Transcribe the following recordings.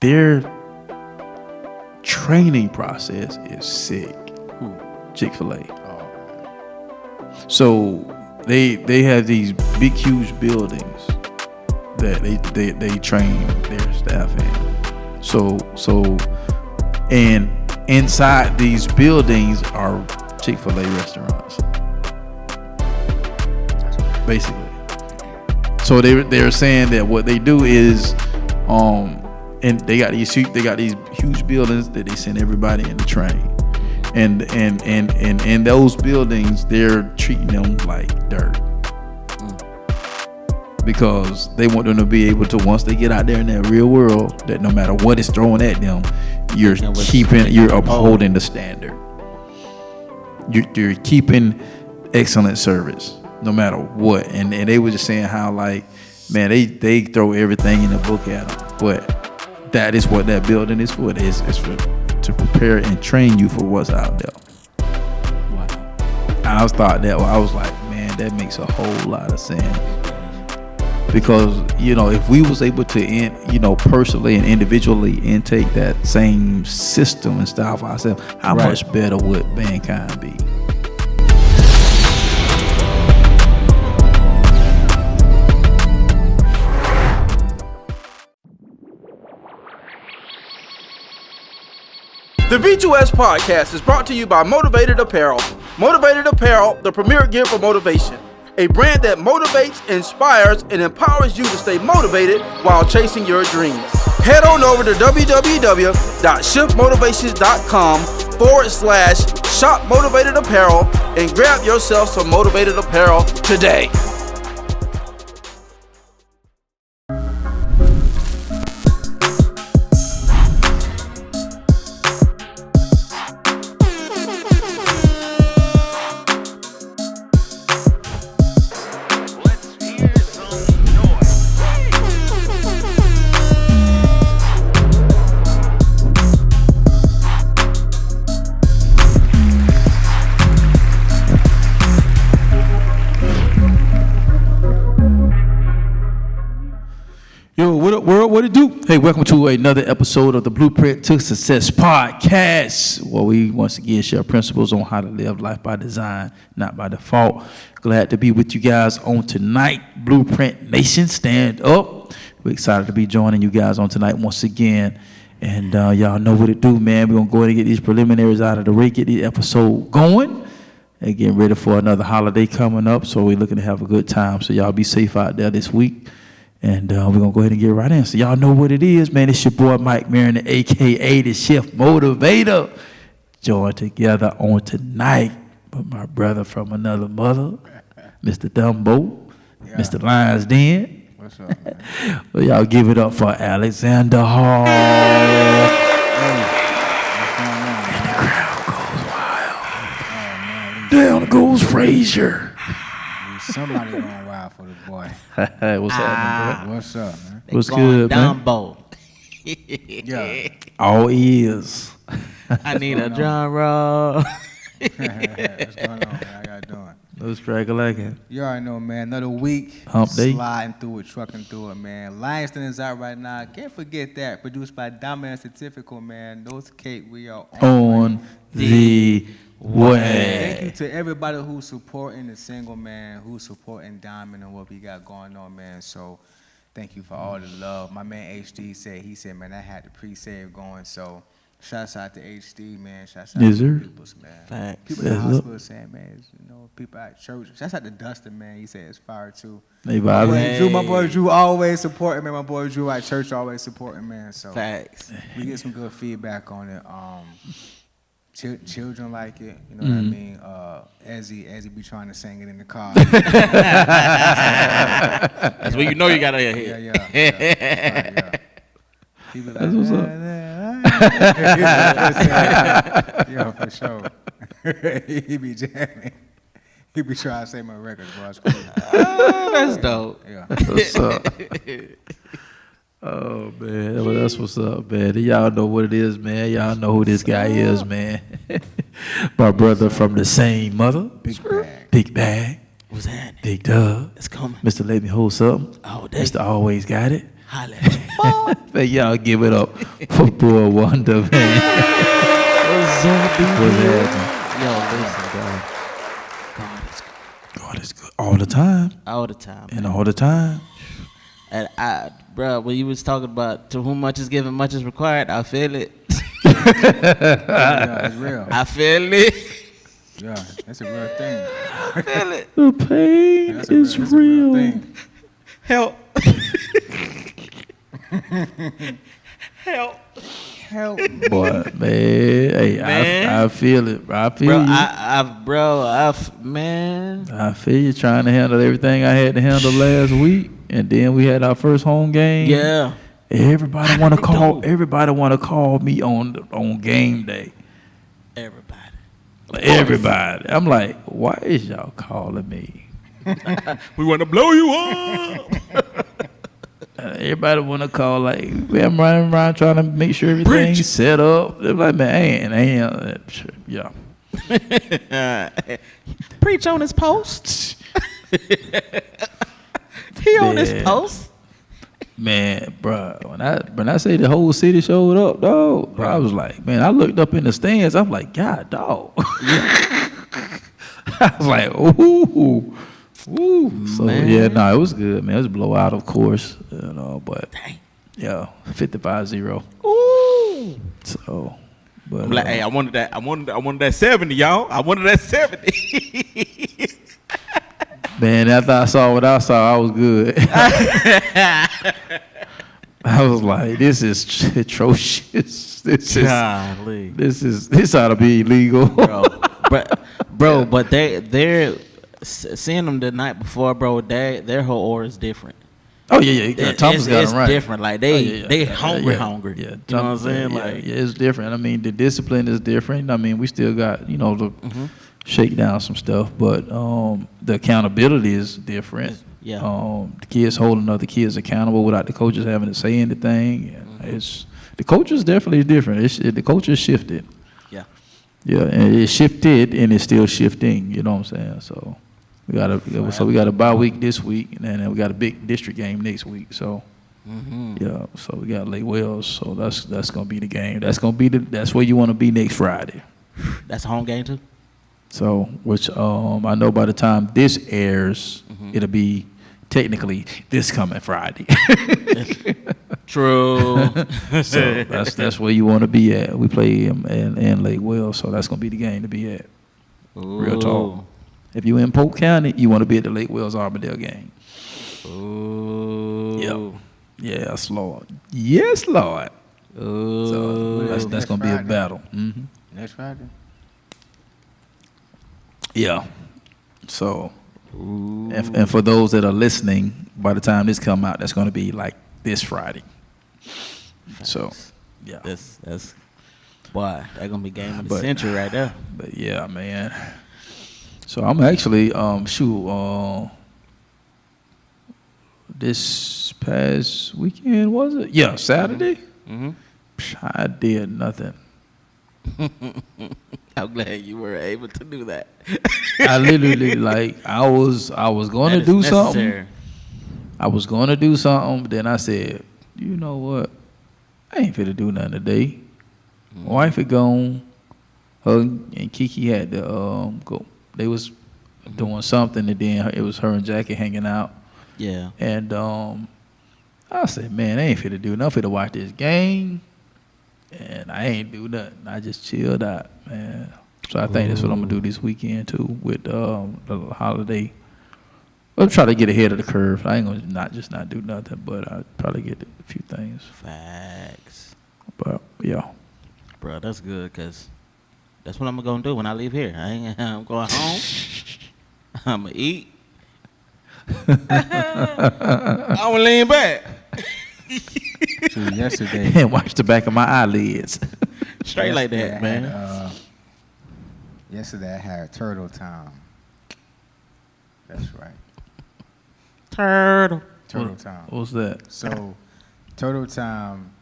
their training process is sick. Chick-fil-A. So they have these big, huge buildings that they train their staff in. So and inside these buildings are Chick-fil-A restaurants, basically. So they're saying that what they do is, and they got these huge buildings that they send everybody in to train, and in those buildings they're treating them like dirt. Because they want them to be able to, once they get out there in that real world, that no matter what is thrown at them, you're upholding the standard. You're keeping excellent service no matter what. And they were just saying how, like, man, they throw everything in the book at them, but that is what that building is for. It's for to prepare and train you for what's out there. Wow. I was like, man, that makes a whole lot of sense. Because, if we was able to, personally and individually intake that same system and style for ourselves, how much better would mankind be? The B2S podcast is brought to you by Motivated Apparel. Motivated Apparel, the premier gear for motivation. A brand that motivates, inspires, and empowers you to stay motivated while chasing your dreams. Head on over to www.shiftmotivations.com/shop Motivated Apparel and grab yourself some Motivated Apparel today. What it do? Hey, welcome to another episode of the Blueprint to Success podcast, where we once again share principles on how to live life by design, not by default. Glad to be with you guys on tonight. Blueprint Nation, stand up. We're excited to be joining you guys on tonight once again. And y'all know what it do, man. We're going to go ahead and get these preliminaries out of the way, get the episode going. And getting ready for another holiday coming up, so we're looking to have a good time. So y'all be safe out there this week. And we're going to go ahead and get right in. So y'all know what it is, man. It's your boy Mike Marion, a.k.a. the Shift Motivator. Join together on tonight with my brother from another mother, Mr. Dumbo, Mr. Lions Den. What's up, man? Well, y'all give it up for Alxndr Hall. And the crowd goes wild. Down goes Frazier. Somebody going wild for the boy. Hey, what's happening, bro? What's up, man? What's good, man? Dumbo. Yeah. All ears. I need a drum roll. What's going on, man? How y'all doing? Let's crack a like. You already know, man. Another week. Hump day. Sliding through it, trucking through it, man. Alxndr is out right now. Can't forget that. Produced by Dominant Certificate, man. Those cake, we are On the way. Thank you to everybody who's supporting the single, man, who's supporting Diamond and what we got going on, man. So thank you for all the love. My man HD said, man, I had the pre-save going. So shouts out to HD, man. Shouts out to people's, man. Facts. People in the hospital saying, man, people at church. Shouts out to Dustin, man. He said it's fire too. Hey, My boy Drew always supporting, man. My boy Drew at church always supporting, man. So Facts. we get some good feedback on it. Children like it, you know what I mean? As he be trying to sing it in the car. That's what you know you gotta hear. Yeah. He be like, that's what's up. Yeah, for sure. He be jamming. He be trying to say my records, bro. It's cool. That's dope. Yeah. What's up? Oh, man. Well, that's what's up, man. Y'all know what it is, man. Y'all know who this guy is, man. My brother from the same mother. Big Bag. What's that? Big Dub. It's coming. Mr. Let Me Hold Something. Oh, Mr. Always Got It. Holla. boy. Man, y'all give it up for Boy Wonda, man. What's up, dude? What's happening? Yo, listen, bro. God is good all the time. All the time. And all the time. And bro, when you was talking about to whom much is given, much is required, I feel it. Yeah, it's real. I feel it. Yeah, that's a real thing. I feel it. The pain That's is that's a real real. thing. Help. Help. Help. Boy, man, hey, Man. I feel it. I feel Bro, you. Man. I feel you trying to handle everything I had to handle last week, and then we had our first home game. Yeah. Everybody want to call. Everybody want to call me on game day. Everybody. Everybody. I'm like, why is y'all calling me? We want to blow you up. Everybody want to call like I'm running around trying to make sure everything's set up. They're like, man, yeah. Preach on his post. He on his Man. post. Man, bro, when I say the whole city showed up, dog, I was like, man, I looked up in the stands. I'm like, God, dog. I was like, ooh. So Man. yeah, no, it was good, man. It was a blowout, of course, but Dang. yeah, 55-0. Ooh. So, but I'm like, hey, I wanted that 70, y'all. I wanted that 70. man, after I saw what I saw, I was good. I was like, this is atrocious. Golly. This ought to be illegal. bro, but they're seeing them the night before, bro. Their whole aura is different. Oh yeah. Thomas got It's it right. different. Like they hungry. Yeah, You know what I'm saying? Yeah, Like, yeah, it's different. I mean, the discipline is different. I mean, we still got to shake down some stuff, but the accountability is different. Yeah. The kids holding other kids accountable without the coaches having to say anything. And it's the coaches definitely different. The coaches shifted. yeah. Yeah, and it shifted and it's still shifting. You know what I'm saying? So we got a bye week this week, and then we got a big district game next week. So yeah, so we got Lake Wells. So that's gonna be the game. That's where you want to be next Friday. That's a home game too. So which I know by the time this airs, it'll be technically this coming Friday. True. So that's where you want to be at. We play in Lake Wells, so that's gonna be the game to be at. Real talk. If you in Polk County, you want to be at the Lake Wells Arbordale game. Ooh. Yep. Yes, Lord. Yes, Lord. Ooh. So that's gonna be a battle. Mm-hmm. Next Friday. Yeah. So, and for those that are listening, by the time this come out, that's gonna be like this Friday. So, yeah. That's boy, that's gonna be game of the century right there. But yeah, man. So I'm actually this past weekend, was it? Yeah, Saturday. I did nothing. I'm glad you were able to do that. I literally I was going to do something. I was going to do something, but then I said, you know what? I ain't finna do nothing today. My wife had gone. Her and Kiki had to go. They was doing something, and then it was her and Jackie hanging out. Yeah. And I said, man, I ain't finna do nothing. I'm finna watch this game, and I ain't do nothing. I just chilled out, man. So I think that's what I'm gonna do this weekend too with the holiday. I'll try to get ahead of the curve. I ain't gonna not do nothing, but I'll probably get a few things. Facts. But yeah. Bro, that's good, because that's what I'm gonna do when I leave here. I'm going home. I'm gonna eat. I'm gonna lean back. So yesterday. And watch the back of my eyelids. Straight like yesterday that, I man. had, yesterday I had Turtle Time. That's right. Turtle. Turtle Time. What's that? So, Turtle Time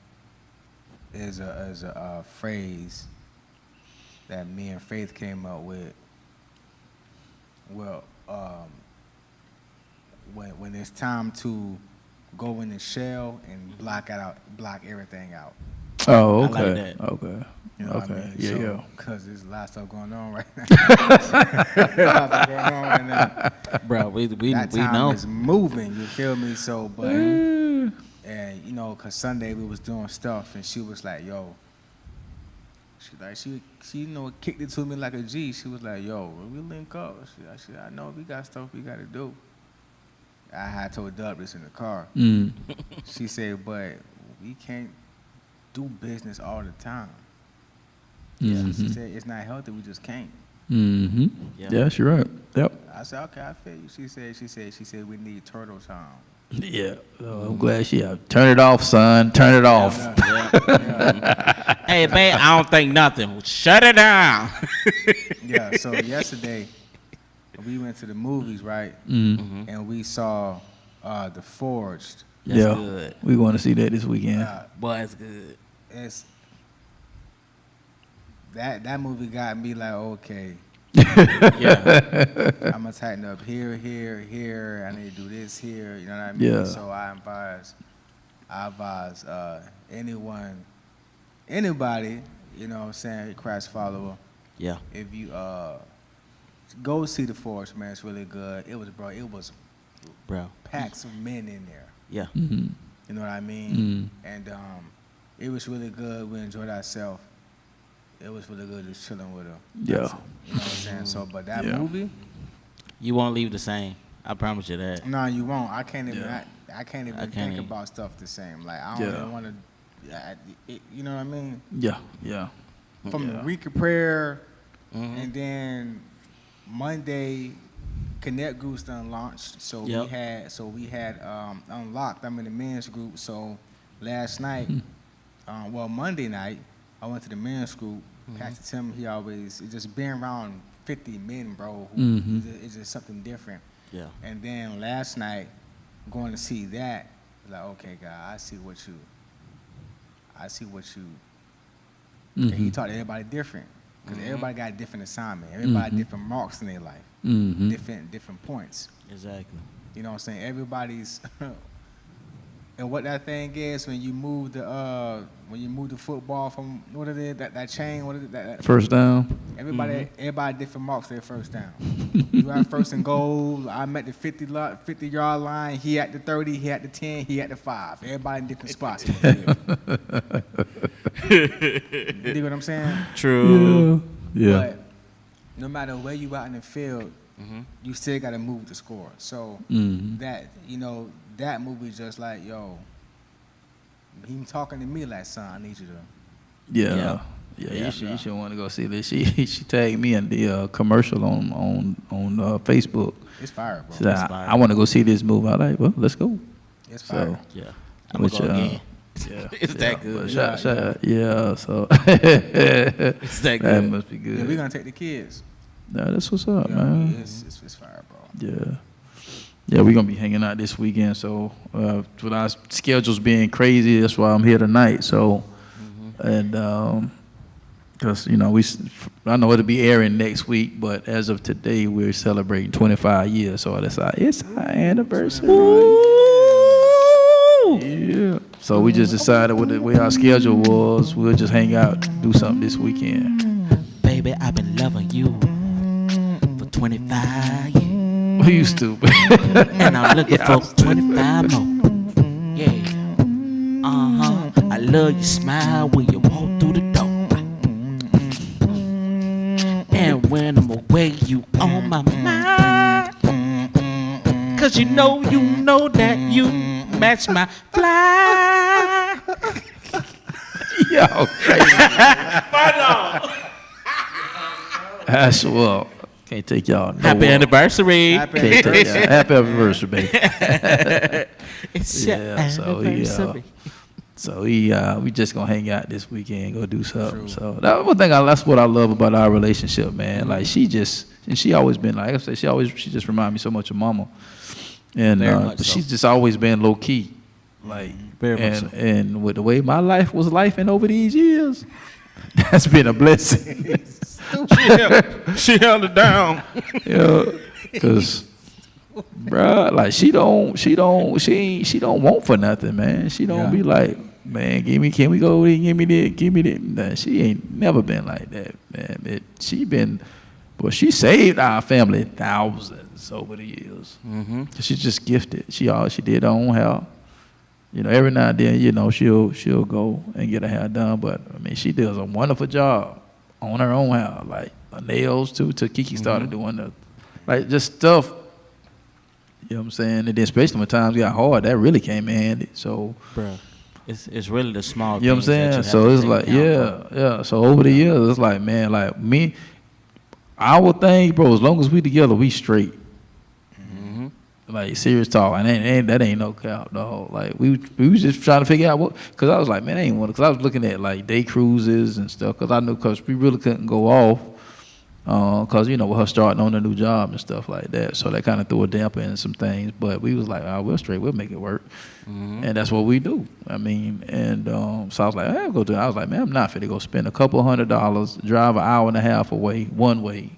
is a phrase that me and Faith came up with. Well, when it's time to go in the shell and block everything out. Oh, I like okay. that. Okay. You know what I mean? Yeah, yeah. Because there's a lot of stuff going on right now. A lot of stuff going on right now. Bro, we That time know. is moving, you feel me? So, but, and, you know, because Sunday we was doing stuff, and she was like, yo, she you know, kicked it to me like a G. She was like, yo, when we link up, I know we got stuff we got to do. I had told Dub this in the car. She said, but we can't do business all the time. She said, it's not healthy, we just can't. Mm-hmm. Yeah. Yes, you're right. Yep. I said, okay, I feel you. She said we need turtle time. Yeah. I'm glad she turn it off, son. Turn it off. Hey, man, I don't think nothing. Shut it down. Yeah, so yesterday, we went to the movies, right? And we saw The Forged. That's good. We want to see that this weekend. Boy, it's good. It's that movie got me like, okay, Yeah. I'm gonna tighten up here. I need to do this here. You know what I mean? Yeah. So I advise anybody, you know what I'm saying, Christ follower, Yeah. if you go see The Force, man, it's really good. It was Bro. packs of men in there. Yeah. Mm-hmm. You know what I mean? And it was really good. We enjoyed ourselves. It was really good just chilling with her. Yeah. You know what I'm saying? So, but that Yeah. movie, You won't leave the same. I promise you that. no, you won't. I can't even. Yeah. I can't even can't think even. about stuff the same. Like I don't Yeah. even want to. You know what I mean? Yeah. Yeah. From Yeah. the week of prayer, and then Monday, Connect Groups done launched. So Yep. we had Unlocked. I'm in the men's group. So last night, Monday night, I went to the men's group. Pastor Tim, it's just being around 50 men, bro. It's just something different. Yeah. And then last night, going to see that, like, okay, God, I see what you. And he taught everybody different, because everybody got a different assignment. Everybody different marks in their life, different points. Exactly. You know what I'm saying? Everybody's. And what that thing is, when you move the football from what it is, that chain, what is it, that First down. everybody different marks their first down. You have first and goal. I'm at the 50-yard line. He at the 30. He at the 10. He at the 5. Everybody in different spots. You dig what I'm saying? True. Yeah. But no matter where you out in the field, you still got to move the score. So that movie just like, yo, he talking to me like, son, I need you to. Yeah. You should want to go see this. She tagged me in the commercial on Facebook. It's fire, bro. She said, I want to go see this movie. I'm like, well, let's go. It's fire. So, Yeah. I'm going to go again. Yeah, It's that good. So It's that that good. must be good. Yeah, we're going to take the kids. Nah, that's what's up, You know, man. it's fire, bro. Yeah, we're gonna be hanging out this weekend. So with our schedules being crazy, that's why I'm here tonight. So, and because I know it'll be airing next week, but as of today, we're celebrating 25 years. So it's our anniversary. Yeah. So we just decided with the way our schedule was, we'll just hang out, do something this weekend. Baby, I've been loving you for 25 years. You stupid. And I'm looking for 25 more. Yeah. I love your smile when you walk through the door. And when I'm away, you on my mind. Cause you know that you match my fly. Yo, crazy. That's well. Can't take y'all. Happy anniversary. Happy Can't take y'all. Happy anniversary, baby. It's your anniversary. So we just gonna hang out this weekend, go do something. True. So that's what I love about our relationship, man. Like she always been like I said, she just remind me so much of mama, and but she's just always been low key, like and with the way my life was lifing over these years, that's been a blessing. She held it down. Yeah, because Bruh, like she don't want for nothing, man. She don't be like, man, can we go, give me this. Nah, she ain't never been like that, man. She saved our family thousands over the years. Mm-hmm. She's just gifted. She did her own hair. You know, every now and then, you know, she'll go and get her hair done. But I mean, she does a wonderful job on her own hair, like her nails too. Till Kiki started doing just stuff. You know what I'm saying? And then especially when times got hard, that really came in handy. So, bro, it's really the small. You know what I'm saying? So it's like, yeah. So over the years, it's like, man, like me, our thing, bro. As long as we together, we straight. Like serious talk, and that ain't no cap, dog. Like we was just trying to figure out cause I was like, man, I ain't want to, cause I was looking at like day cruises and stuff, cause I knew, cause we really couldn't go off, cause you know with her starting on a new job and stuff like that, so that kind of threw a damper in some things. But we was like, we're straight, we'll make it work, and that's what we do. I mean, and so I was like, I'll go to. I was like, man, I'm not finna go spend a couple $100, drive an hour and a half away one way.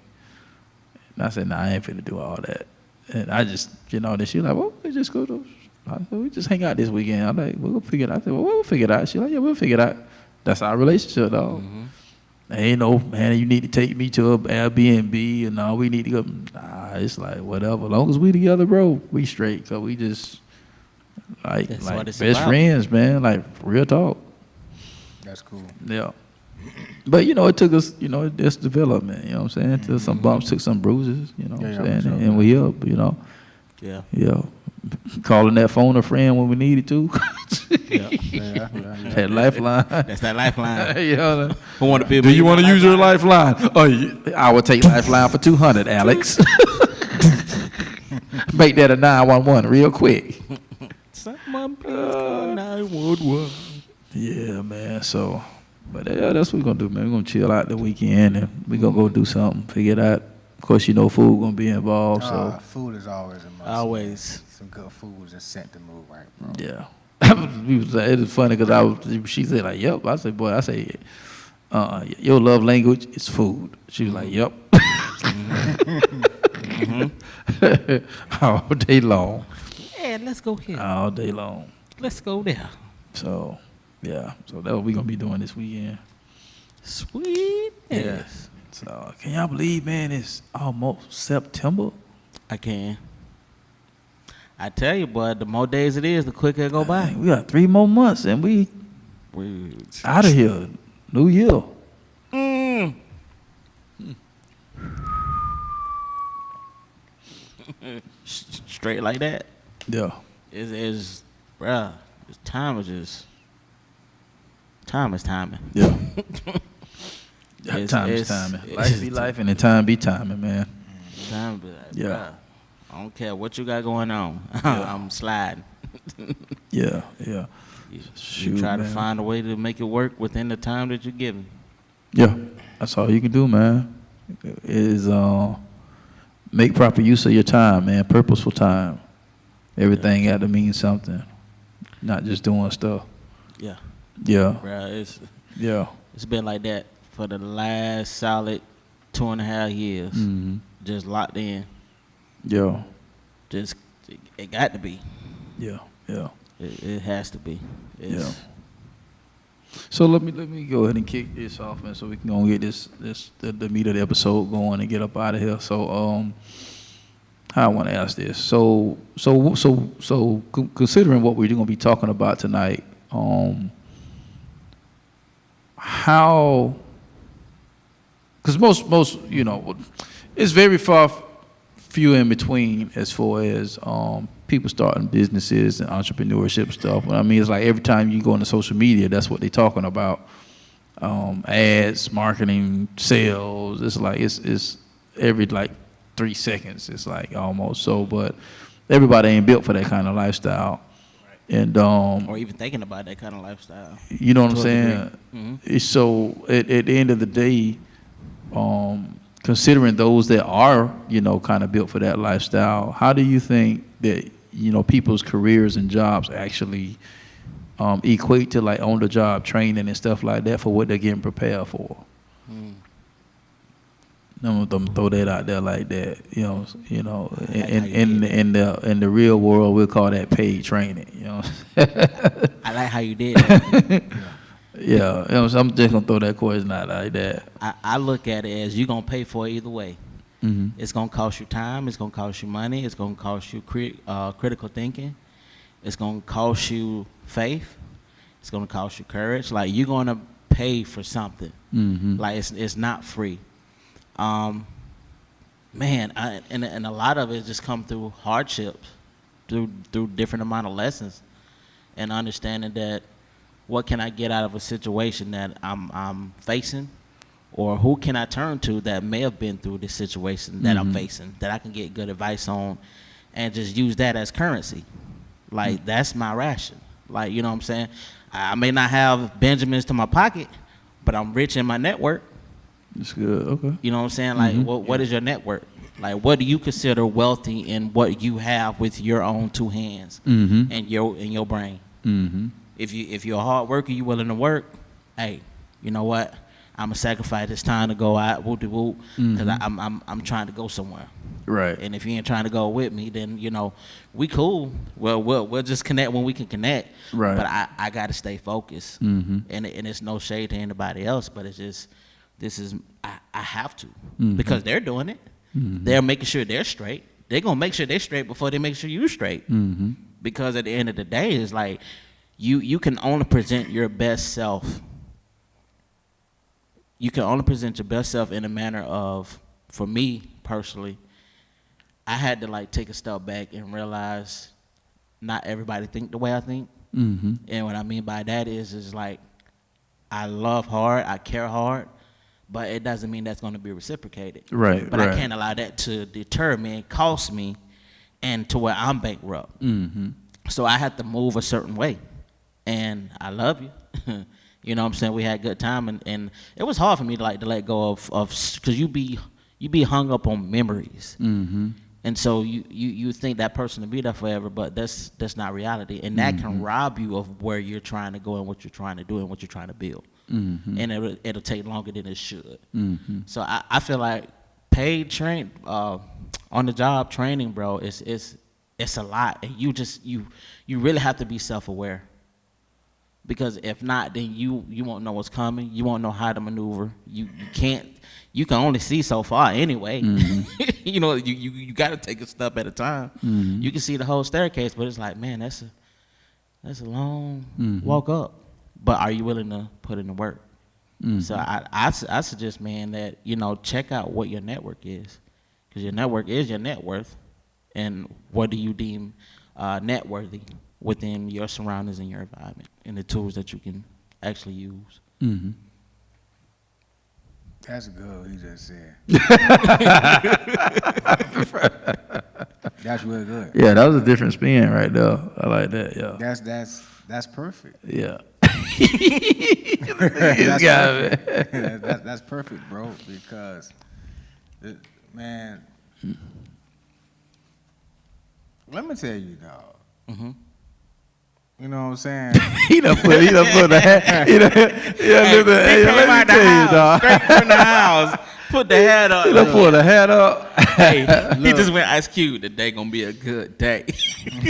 And I said, nah, I ain't finna do all that. And I just, you know, then she like, well, we just go to, we just hang out this weekend. I'm like, we'll figure it out. I said, well, we'll figure it out. She like, yeah, we'll figure it out. That's our relationship, dog. Ain't no, man, you need to take me to an Airbnb and all we need to go. Nah, it's like, whatever. As long as we together, bro, we straight. Cause we just, like best friends, man. Like, real talk. That's cool. Yeah. But, you know, it took us, you know, it's development, you know what I'm saying? Took some bumps, took some bruises, you know what I'm saying? And we up, you know? Yeah. Yeah. Calling that phone a friend when we needed to. That lifeline. That's that lifeline. You know, do you want to use your lifeline? Oh, I will take lifeline for $200, Alex. Make that a 911 real quick. Someone please call 911. Yeah, man, so... But yeah, that's what we're going to do, man. We're going to chill out the weekend, and we're going to go do something, figure it out. Of course, you know food going to be involved, so. Food is always a must. Always. Some good food just set the mood right, bro. Yeah. It was funny because she said, like, yep. I said, boy, your love language is food. She was like, yep. All day long. Yeah, let's go here. All day long. Let's go there. So. Yeah, so that's what we're going to be doing this weekend. Sweet. Yes. So, can y'all believe, man, it's almost September? I can. I tell you, boy, the more days it is, the quicker it go by. We got 3 more months, and we out of here. New year. Straight like that? Yeah. It's bruh, time is timing. Yeah. Time is timing. Life be life and the time be timing, man. Time be like, yeah. Bruh, I don't care what you got going on. I'm sliding. Yeah. You try to find a way to make it work within the time that you're given. Yeah. That's all you can do, man. Is make proper use of your time, man. Purposeful time. Everything got to mean something. Not just doing stuff. Yeah. Yeah. Bruh, it's been like that for the last solid 2.5 years. Mm-hmm. Just locked in. Yeah. Just it got to be. Yeah. It has to be. Yeah. So let me go ahead and kick this off, man, so we can go and get the meat of the episode going and get up out of here. So I want to ask this. So considering what we're going to be talking about tonight, how, because most you know, it's very few in between as far as people starting businesses and entrepreneurship stuff. I mean, it's like every time you go into social media, that's what they're talking about. Ads, marketing, sales. It's like it's every like 3 seconds. It's like almost so, but everybody ain't built for that kind of lifestyle. And or even thinking about that kind of lifestyle. You know what I'm saying? Mm-hmm. So at the end of the day, considering those that are, you know, kind of built for that lifestyle, how do you think that, you know, people's careers and jobs actually equate to like on-the-job training and stuff like that for what they're getting prepared for? I'm gonna throw that out there like that. In the real world, we'll call that paid training. I like how you did that. Yeah, so I'm just gonna throw that question out like that. I look at it as you're going to pay for it either way. It's going to cost you time. It's going to cost you money. It's going to cost you critical thinking. It's going to cost you faith. It's going to cost you courage. Like, you're going to pay for something. Like, it's not free. And a lot of it just come through hardships, through different amount of lessons, and understanding that what can I get out of a situation that I'm facing, or who can I turn to that may have been through this situation that I'm facing, that I can get good advice on, and just use that as currency. Like, that's my ration. Like, you know what I'm saying? I may not have Benjamins to my pocket, but I'm rich in my network. That's good. Okay. You know what I'm saying? Like, what is your network? Like, what do you consider wealthy in what you have with your own two hands and your brain? If you're a hard worker, you willing to work, hey, you know what? I'm gonna sacrifice this time to go out, whoop-de-whoop, because I'm trying to go somewhere. Right. And if you ain't trying to go with me, then we cool. Well, we'll just connect when we can connect. Right. But I got to stay focused. And it's no shade to anybody else, but it's just I have to because they're doing it. They're making sure they're straight. They're gonna make sure they're straight before they make sure you're straight. Because at the end of the day, it's like you can only present your best self. You can only present your best self in a manner of, for me personally, I had to take a step back and realize not everybody think the way I think. And what I mean by that is like, I love hard, I care hard, but it doesn't mean that's going to be reciprocated. Right. But I can't allow that to deter me and cost me, and to where I'm bankrupt. So I had to move a certain way, and I love you. You know what I'm saying? We had a good time, and it was hard for me to let go of because you be hung up on memories. And so you think that person will be there forever, but that's not reality. And that can rob you of where you're trying to go and what you're trying to do and what you're trying to build. And it'll take longer than it should. So I feel like paid on the job training, bro, it's a lot. And you really have to be self-aware. Because if not, then you won't know what's coming. You won't know how to maneuver. You can only see so far anyway. You got to take a step at a time. You can see the whole staircase, but it's like, man, that's a long walk up. But are you willing to put in the work? So I suggest, man, that check out what your network is, because your network is your net worth, and what do you deem net worthy within your surroundings and your environment, and the tools that you can actually use. That's good. He just said. That's really good. Yeah, that was a different spin right there. I like that. Yeah. That's perfect. Yeah. That's perfect, bro. Because, man, let me tell you, dog. You know what I'm saying? he done put the hat. Straight from the house. Put the hat up. He done pulled the hat up. Hey, he just went Ice Cube. Today gonna be a good day.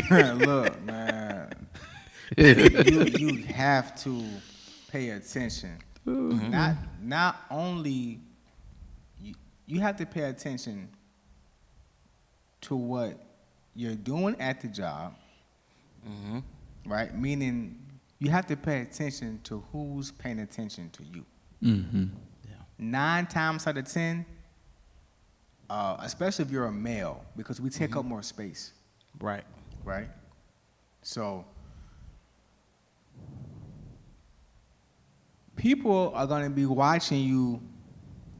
Look, man. You have to pay attention. Not only you have to pay attention to what you're doing at the job. Right? Meaning you have to pay attention to who's paying attention to you. 9 times out of 10, especially if you're a male, because we take up more space. Right. So people are going to be watching you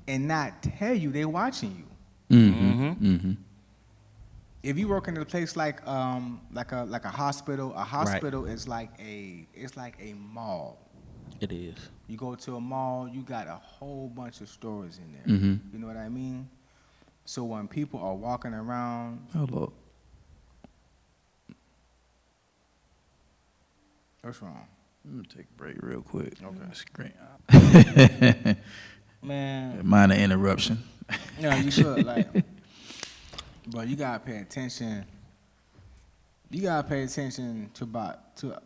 and not tell you they're watching you. If you work in a place like a hospital, is like a mall. It is. You go to a mall, you got a whole bunch of stores in there. You know what I mean? So when people are walking around, Hello. what's wrong? I'm gonna take a break real quick. Okay. Screen. Man. Minor interruption. Yeah, you should. Like, bro, you gotta pay attention. You gotta pay attention to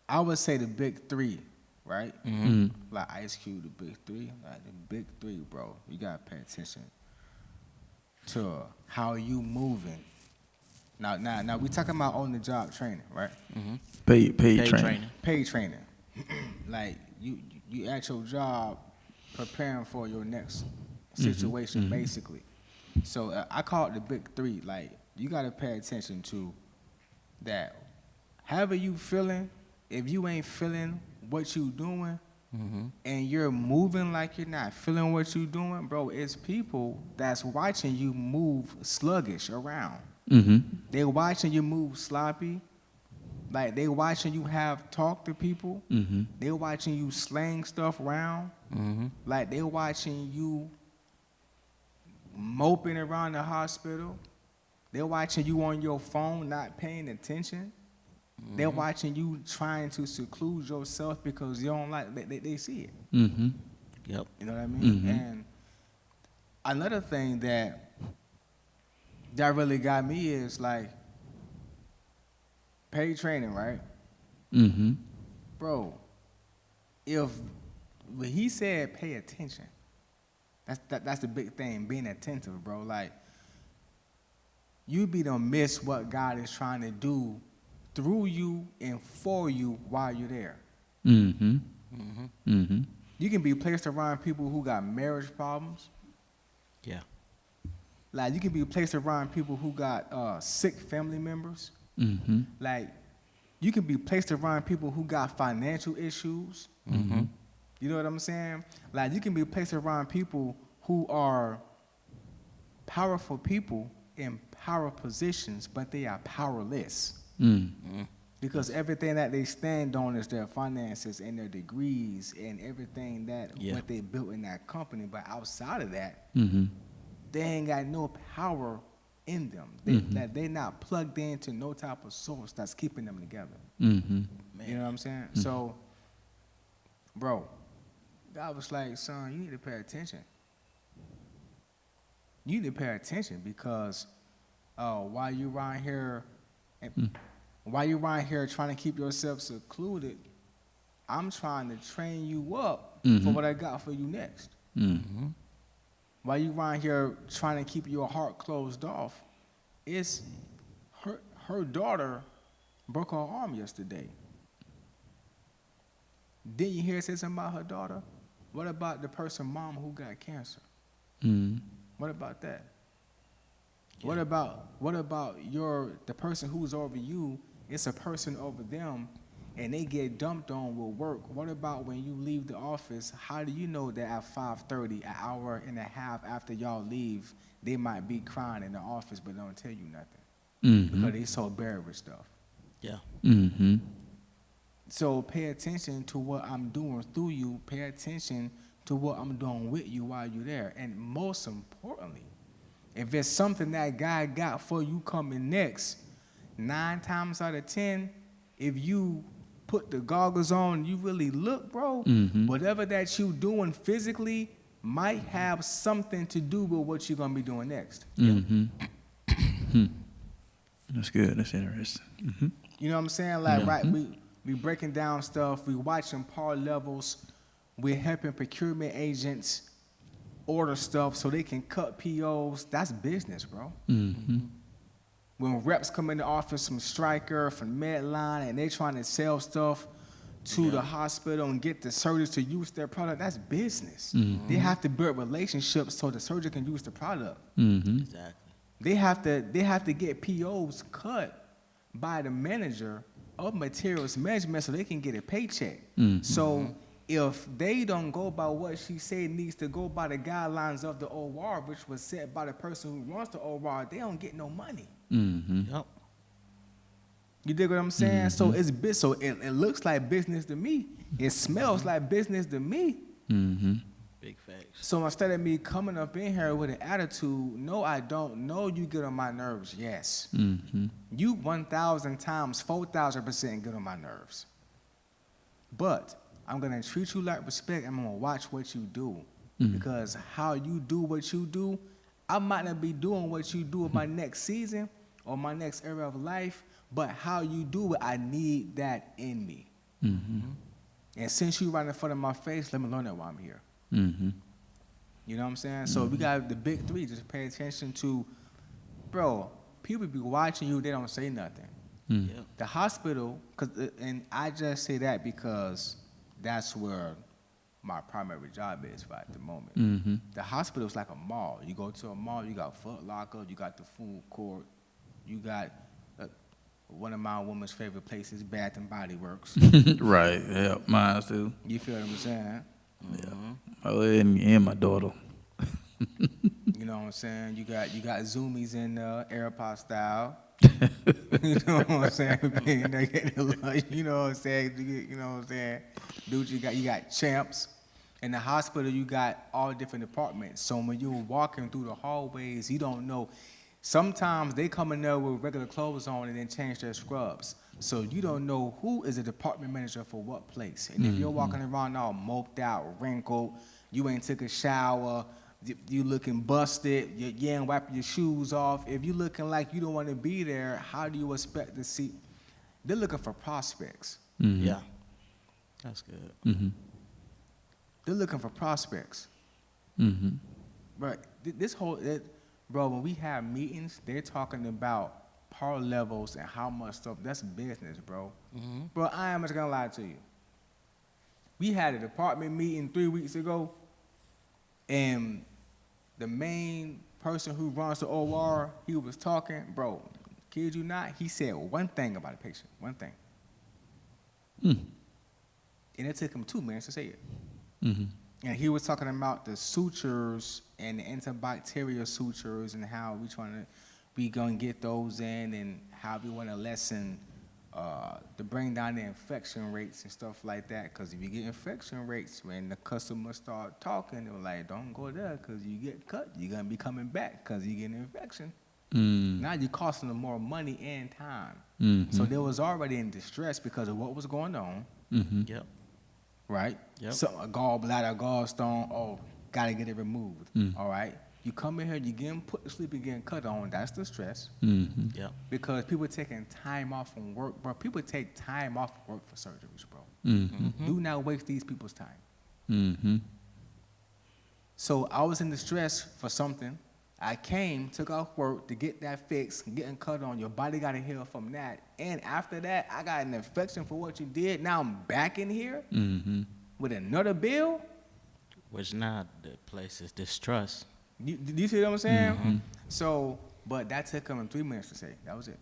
I would say the big three, right? Like Ice Cube, the big three, like the big three, bro. You gotta pay attention to how you moving. Now we talking about on the job training, right? Paid Paid training. Paid training. Like you at your job preparing for your next situation, basically. So I call it the big three. Like, you got to pay attention to that. However you feeling, if you ain't feeling what you doing and you're moving like you're not feeling what you doing, bro, it's people that's watching you move sluggish around. They watching you move sloppy. Like, they watching you talk to people. They watching you slang stuff around. Like, they watching you moping around the hospital. They're watching you on your phone, not paying attention. They're watching you trying to seclude yourself because you don't like, they see it. Yep. You know what I mean? And another thing that really got me is, like, paid training, right? Bro, when he said pay attention, that's the big thing, being attentive, bro. Like, you don't miss what God is trying to do through you and for you while you're there. You can be placed around people who got marriage problems. Yeah. Like, you can be placed around people who got sick family members. Like, you can be placed around people who got financial issues. You know what I'm saying? Like, you can be placed around people who are powerful people in power positions, but they are powerless. Because everything that they stand on is their finances and their degrees and everything that what they built in that company. But outside of that, they ain't got no power in them. They're not plugged into no type of source that's keeping them together. You know what I'm saying? So, bro, God was like, son, you need to pay attention. You need to pay attention because while you around here trying to keep yourself secluded, I'm trying to train you up for what I got for you next. While you around here trying to keep your heart closed off, it's her daughter broke her arm yesterday. Didn't you hear her say something about her daughter? What about the person, mom, who got cancer? What about that? What about the person who's over you? It's a person over them, and they get dumped on with work. What about when you leave the office? How do you know that at 5:30, an hour and a half after y'all leave, they might be crying in the office but don't tell you nothing because they so buried with stuff? Yeah. So pay attention to what I'm doing through you. Pay attention to what I'm doing with you while you're there. And most importantly, if it's something that God got for you coming next, 9 times out of 10, if you put the goggles on, you really look, bro, whatever that you doing physically might have something to do with what you're going to be doing next. That's good. That's interesting. You know what I'm saying? Like, right, we breaking down stuff. We watching par levels. We're helping procurement agents order stuff so they can cut POs. That's business, bro. When reps come in the office from Stryker, from Medline, and they trying to sell stuff to the hospital and get the surgeons to use their product, that's business. They have to build relationships so the surgeon can use the product. Exactly. They have to get POs cut by the manager of materials management so they can get a paycheck. So if they don't go by what she said needs to go by the guidelines of the OR, which was set by the person who runs the OR, they don't get no money. Yep. You dig what I'm saying? So it looks like business to me. It smells like business to me. Big facts. So instead of me coming up in here with an attitude, no, I don't. No, you get on my nerves. Yes. You 1,000 times, 4,000% get on my nerves. But I'm going to treat you like respect, and I'm going to watch what you do. Because how you do what you do, I might not be doing what you do in my next season or my next era of life, but how you do it, I need that in me. And since you right in front of my face, let me learn that while I'm here. You know what I'm saying? So we got the big three. Just pay attention to, bro, people be watching you, they don't say nothing. The hospital, and I just say that because that's where my primary job is right at the moment. The hospital is like a mall. You go to a mall, you got Foot Locker, you got the food court, you got one of my woman's favorite places, Bath and Body Works. Right, yeah, mine too. You feel what I'm saying? Oh, and my daughter. You know what I'm saying? You got Zoomies in AirPod style. You know what I'm saying? You know what I'm saying? You know what I'm saying? Dude, you got Champs. In the hospital, you got all different departments. So when you're walking through the hallways, you don't know. Sometimes they come in there with regular clothes on and then change their scrubs. So you don't know who is a department manager for what place. And if you're walking around all moped out, wrinkled, you ain't took a shower, you looking busted, you ain't wiping your shoes off. If you looking like you don't want to be there, how do you expect to see? They're looking for prospects. Yeah, that's good. They're looking for prospects. But this whole, bro, when we have meetings, they're talking about power levels and how much stuff. That's business, bro. Bro, I am just gonna lie to you. We had a department meeting 3 weeks ago, and the main person who runs the OR, he was talking, bro, kid you not, he said one thing about a patient, one thing. And it took him 2 minutes to say it. And he was talking about the sutures and the antibacterial sutures and how we gonna get those in and how we want to lessen to bring down the infection rates and stuff like that. Because if you get infection rates, when the customers start talking, they're like, don't go there because you get cut. You're gonna be coming back because you get an infection. Now you're costing them more money and time. So they was already in distress because of what was going on. Yep. Right? Yep. So a gallbladder, gallstone, oh, gotta get it removed. All right? You come in here, you get them put to sleep and getting cut on, that's the stress. Yep. Because people taking time off from work, bro. People take time off work for surgeries, bro. Do not waste these people's time. So I was in distress for something. I came, took off work to get that fixed, getting cut on. Your body got to heal from that. And after that, I got an infection for what you did. Now I'm back in here with another bill. Which now the place is distrust. Do you see what I'm saying? So, but that took him 3 minutes to say. That was it.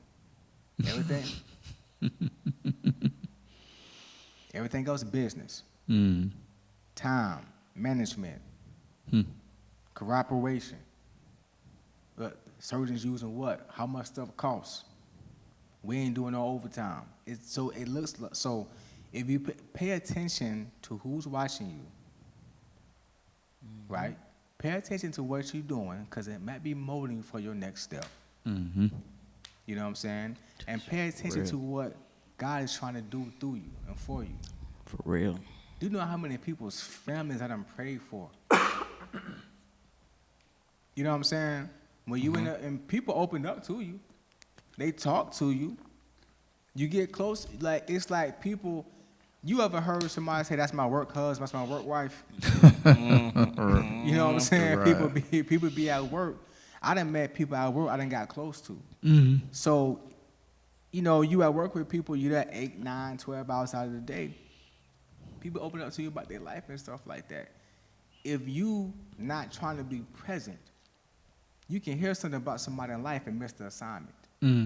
Everything else business. Time, management, cooperation. But surgeons using what? How much stuff costs? We ain't doing no overtime. So it looks like, so if you pay attention to who's watching you, right? Pay attention to what you're doing because it might be molding for your next step. You know what I'm saying? And pay attention to what God is trying to do through you and for you. For real. Do you know how many people's families I done prayed for? You know what I'm saying? When you and people open up to you, they talk to you, you get close. Like it's like people. You ever heard somebody say, "That's my work husband, that's my work wife"? You know what I'm saying? Right. People be at work. I done met people at work I done got close to. So, you know, you at work with people. You there 8, 9, 12 hours out of the day. People open up to you about their life and stuff like that. If you not trying to be present, you can hear something about somebody's life and miss the assignment. You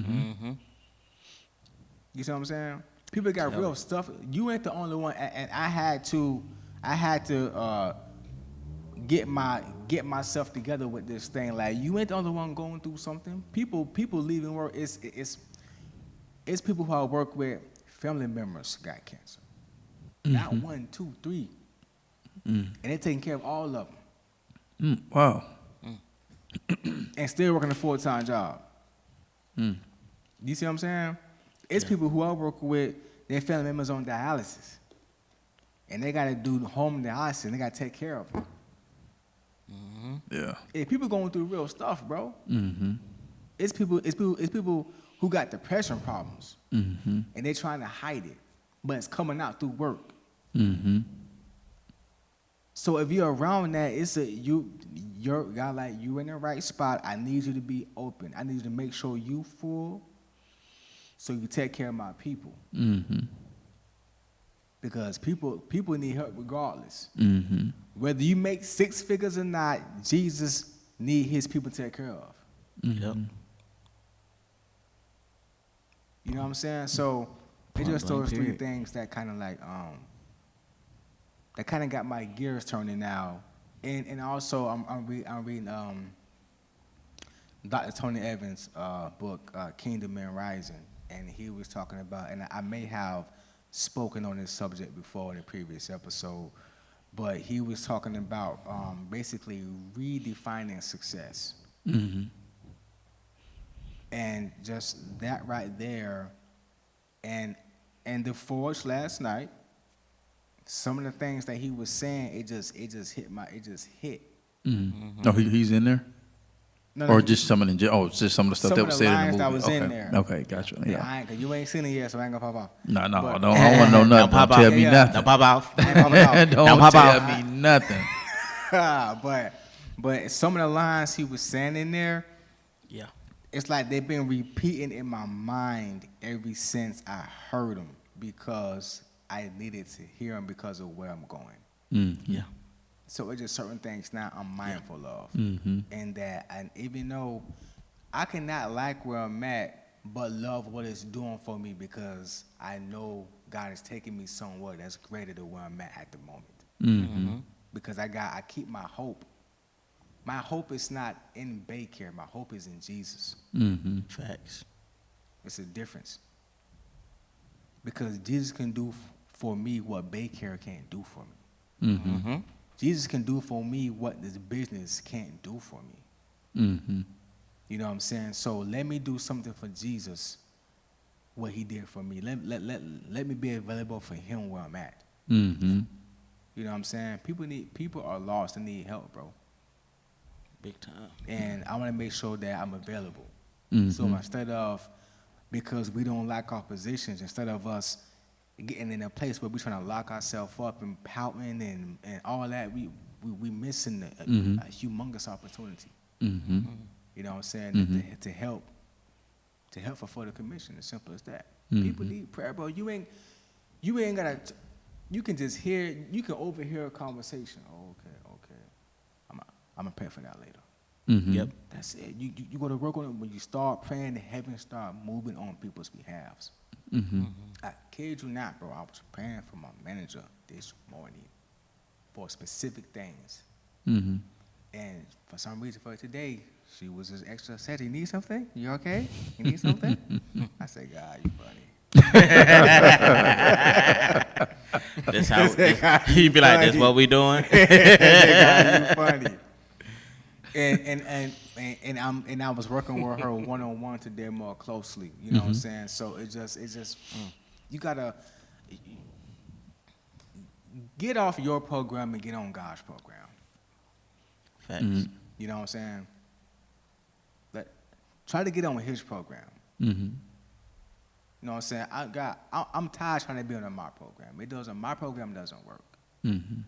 see what I'm saying? People got real stuff. You ain't the only one, and I had to get myself together with this thing. Like you ain't the only one going through something. People leaving work. It's people who I work with. Family members got cancer. Not 1, 2, 3, and they're taking care of all of them. Wow. And still working a full-time job. You see what I'm saying? It's people who I work with, their family members on dialysis. And they got to do home dialysis, and they got to take care of them. Yeah. If people going through real stuff, bro. Mm-hmm. It's people who got depression problems, Mm-hmm. and they trying to hide it, but it's coming out through work. Mm-hmm. So if you're around that, you're got like you in the right spot. I need you to be open. I need you to make sure you full, so you take care of my people. Mm-hmm. Because people need help regardless. Mm-hmm. Whether you make 6 figures or not, Jesus need his people to take care of. Yep. You know what I'm saying? So it just Point those blank, 3 period. things that kind of like that kind of got my gears turning now. And also I'm reading Dr. Tony Evans' book Kingdom Men Rising, and he was talking about, and I may have spoken on this subject before in a previous episode, but he was talking about basically redefining success. Mm-hmm. And just that right there, and the Forge last night, some of the things that he was saying, it just hit. Mm-hmm. Oh, he's in there? No, Or just some of the just some of the stuff some that of was the said in lines the that movie. was in there. Okay, gotcha. Yeah. Cause you ain't seen it yet, so I ain't gonna pop off. No, But- I don't want to know nothing. Don't pop Don't tell out. me Yeah, nothing. Don't pop out. I ain't popping off. Don't pop tell out. me nothing. but some of the lines he was saying in there, Yeah. it's like they've been repeating in my mind ever since I heard them, because I needed to hear them because of where I'm going. Mm-hmm. Yeah. So it's just certain things now I'm mindful of, Mm-hmm. and that, and even though I cannot like where I'm at, but love what it's doing for me, because I know God is taking me somewhere that's greater than where I'm at the moment. Mm-hmm. Because I keep my hope. My hope is not in Baycare. My hope is in Jesus. Mm-hmm. Facts. It's a difference. Because Jesus can do for me what Baycare can't do for me. Mm-hmm. Mm-hmm. Jesus can do for me what this business can't do for me. Mm-hmm. You know what I'm saying? So let me do something for Jesus, what he did for me. Let me be available for him where I'm at. Mm-hmm. You know what I'm saying? People are lost and need help, bro. Big time. And I want to make sure that I'm available. Mm-hmm. So instead of, because we don't like our positions, instead of us getting in a place where we're trying to lock ourselves up and pouting and all that, we missing a humongous opportunity. Mm-hmm. You know what I'm saying? Mhm. To help fulfill the commission. As simple as that. Mhm. People need prayer, bro. You ain't gotta. You can just hear. You can overhear a conversation. Oh, okay. I'm gonna pray for that later. Mm-hmm. Yep. That's it. You go to work on it. When you start praying, the heavens start moving on people's behalves. Mm-hmm. I kid you not, bro. I was praying for my manager this morning for specific things. Mm-hmm. And for some reason for today, she was just extra sad. You need something? You okay? You need something? I said, God, you funny. That's how you be like, that's what we doing. God, you funny. And I was working with her one-on-one today more closely. You know what I'm saying? So it's just you gotta get off your program and get on God's program. Facts. You know what I'm saying? Try to get on with his program. Mm-hmm. You know what I'm saying? I'm tired trying to be on my program. My program doesn't work. Mm-hmm.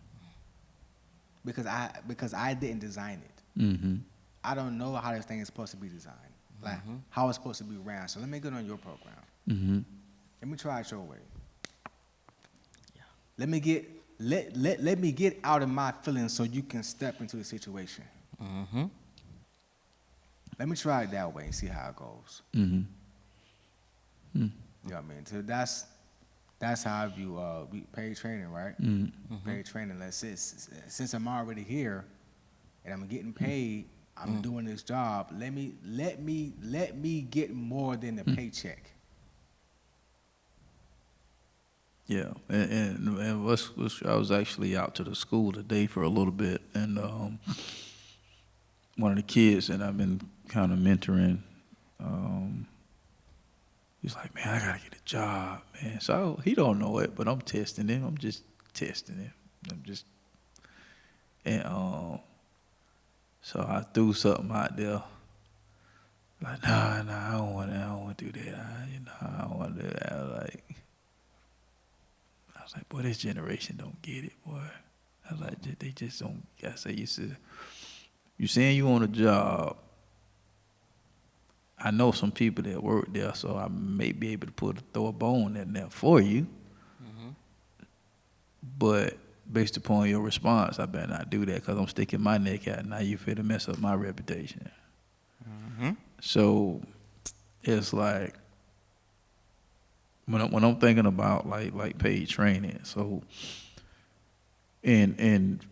Because I didn't design it. Mm-hmm. I don't know how this thing is supposed to be designed. Like how it's supposed to be ran. So let me get on your program. Mm-hmm. Let me try it your way. Yeah. Let me get out of my feelings so you can step into the situation. Mm-hmm. Let me try it that way and see how it goes. Mm-hmm. You know what I mean? So that's how I view paid training, right? Mm-hmm. Paid training. Since I'm already here and I'm getting paid, I'm doing this job. Let me get more than the paycheck. Yeah, and what's I was actually out to the school today for a little bit, and one of the kids that I've been kind of mentoring, he's like, man, I gotta get a job, man. So he don't know it, but I'm testing him. I'm just testing him. And So I threw something out there. Like, nah, I don't want to do that. I don't want to do that. I was like, boy, this generation don't get it, boy. I was like, they just don't. I say, you saying you on a job. I know some people that work there, so I may be able to throw a bone in there for you. But based upon your response, I better not do that because I'm sticking my neck out. Now you finna mess up my reputation. So it's like when I'm thinking about like paid training. So and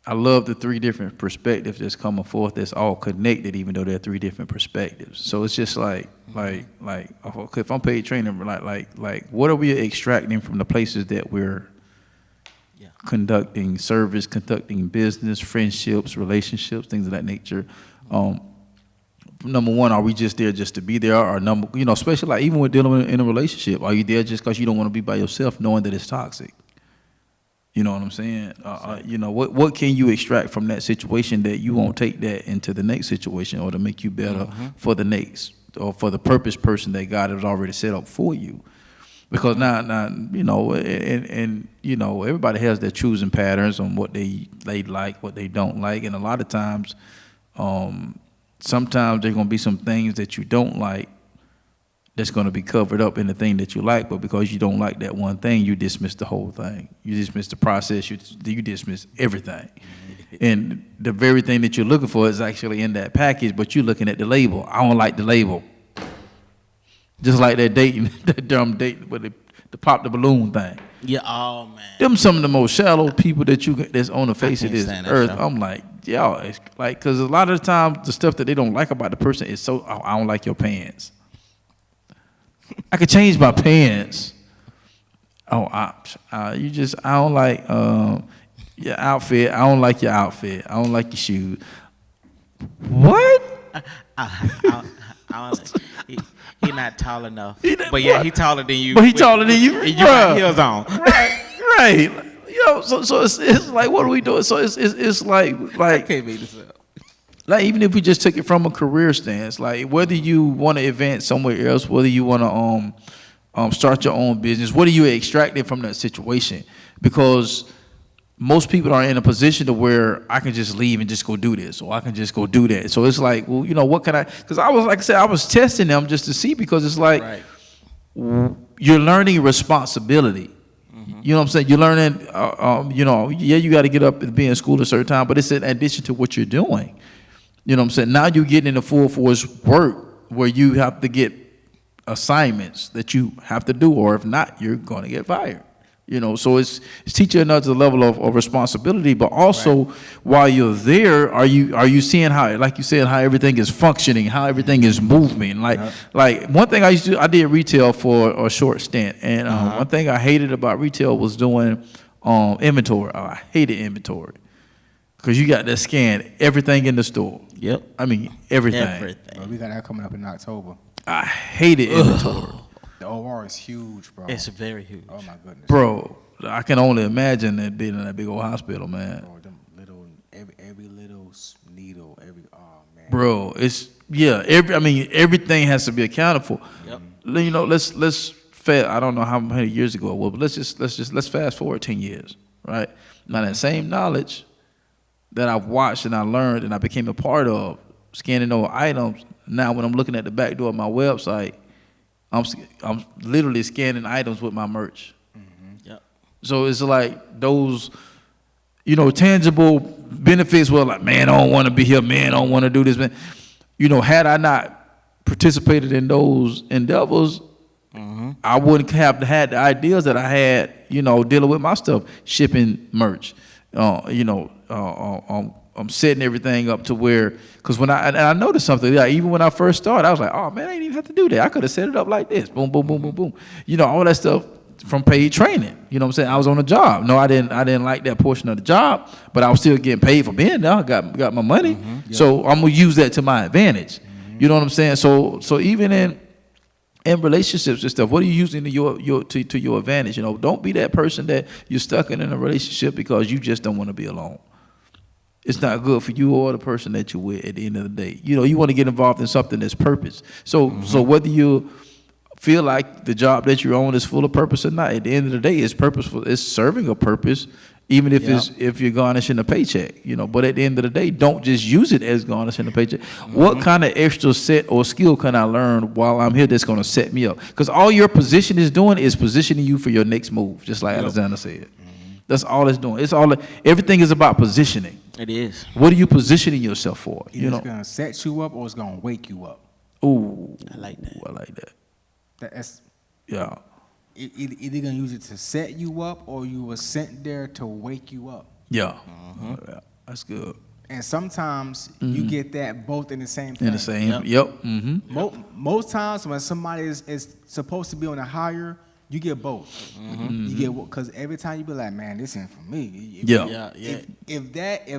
I love the three different perspectives that's coming forth. That's all connected, even though they're three different perspectives. So it's just like okay, if I'm paid training, like what are we extracting from the places that we're conducting service, conducting business, friendships, relationships, things of that nature. Number one, are we just there just to be there? Or number, especially like even with dealing in a relationship, are you there just because you don't want to be by yourself, knowing that it's toxic? You know what I'm saying? What can you extract from that situation that you won't take that into the next situation or to make you better for the next or for the purpose person that God has already set up for you? Because now, everybody has their choosing patterns on what they like, what they don't like, and a lot of times, sometimes there's gonna be some things that you don't like that's gonna be covered up in the thing that you like, but because you don't like that one thing, you dismiss the whole thing. You dismiss the process. You dismiss everything, and the very thing that you're looking for is actually in that package, but you're looking at the label. I don't like the label. Just like that dating, that dumb date with the pop the balloon thing. Yeah, oh man. Them some of the most shallow people that's on the face of this earth. I'm like, yo, it's like, because a lot of the time, the stuff that they don't like about the person is so, oh, I don't like your pants. I could change my pants. Oh, I don't like your outfit. I don't like your outfit. I don't like your shoes. What? He's not tall enough. He taller than you. But he taller than you. And you got heels on. Right. So it's like, what are we doing? So it's like I can't make this up. Like, even if we just took it from a career stance, like whether you want to advance somewhere else, whether you want to start your own business, what are you extracting from that situation? Because most people are in a position to where I can just leave and just go do this, or I can just go do that. So it's like, well, what can I? Because I was testing them just to see, because it's like you're learning responsibility. You know what I'm saying? You're learning, you got to get up and be in school at a certain time, but it's in addition to what you're doing. You know what I'm saying? Now you're getting into full force work where you have to get assignments that you have to do, or if not, you're going to get fired. So it's teaching another level of responsibility, but also while you're there, are you seeing how, like you said, how everything is functioning, how everything is moving? Like one thing I did retail for a short stint, and one thing I hated about retail was doing inventory. I hated inventory because you got to scan everything in the store. Yep. I mean everything. Well, we got that coming up in October. I hated inventory. The OR is huge, bro. It's very huge. Oh my goodness, bro. I can only imagine that being in that big old hospital, man. Bro, them little, every little needle, man. Bro, everything has to be accounted for. Yep. Let's fast. I don't know how many years ago it was, but let's fast forward 10 years, right? Now that same knowledge that I've watched and I learned and I became a part of, scanning those items. Now when I'm looking at the back door of my website, I'm literally scanning items with my merch. Yep. So it's like those, tangible benefits were like, man, I don't want to be here, man, I don't want to do this, man. Had I not participated in those endeavors, I wouldn't have had the ideas that I had, dealing with my stuff, shipping merch, I'm setting everything up to where, because when I noticed something, even when I first started, I was like, oh man, I didn't even have to do that. I could have set it up like this, boom, boom, boom, boom, boom. All that stuff from paid training. You know what I'm saying? I was on a job. No, I didn't like that portion of the job, but I was still getting paid for being there. I got my money, Yep. So I'm gonna use that to my advantage. You know what I'm saying? So even in relationships and stuff, what are you using to your advantage? Don't be that person that you're stuck in a relationship because you just don't want to be alone. it's not good for you or the person that you're with at the end of the day. You know, you want to get involved in something that's purpose. So so whether you feel like the job that you're on is full of purpose or not, at the end of the day, it's purposeful. It's serving a purpose, even if it's if you're garnishing a paycheck. You know, but at the end of the day, don't just use it as garnishing a paycheck. What kind of extra set or skill can I learn while I'm here that's going to set me up? Because all your position is doing is positioning you for your next move, just like Alexndr said. That's all it's doing. It's all. Everything is about positioning. It is. What are you positioning yourself for? Either it's gonna set you up or it's gonna wake you up. Ooh, I like that. I like that. That's Yeah, either gonna use it to set you up or you were sent there to wake you up. yeah, yeah. That's good. And sometimes you get that both in the same thing. In the same. Yep. Mm-hmm. Most times when somebody is supposed to be on a higher, you get both. You get because every time you be like, man, this ain't for me. If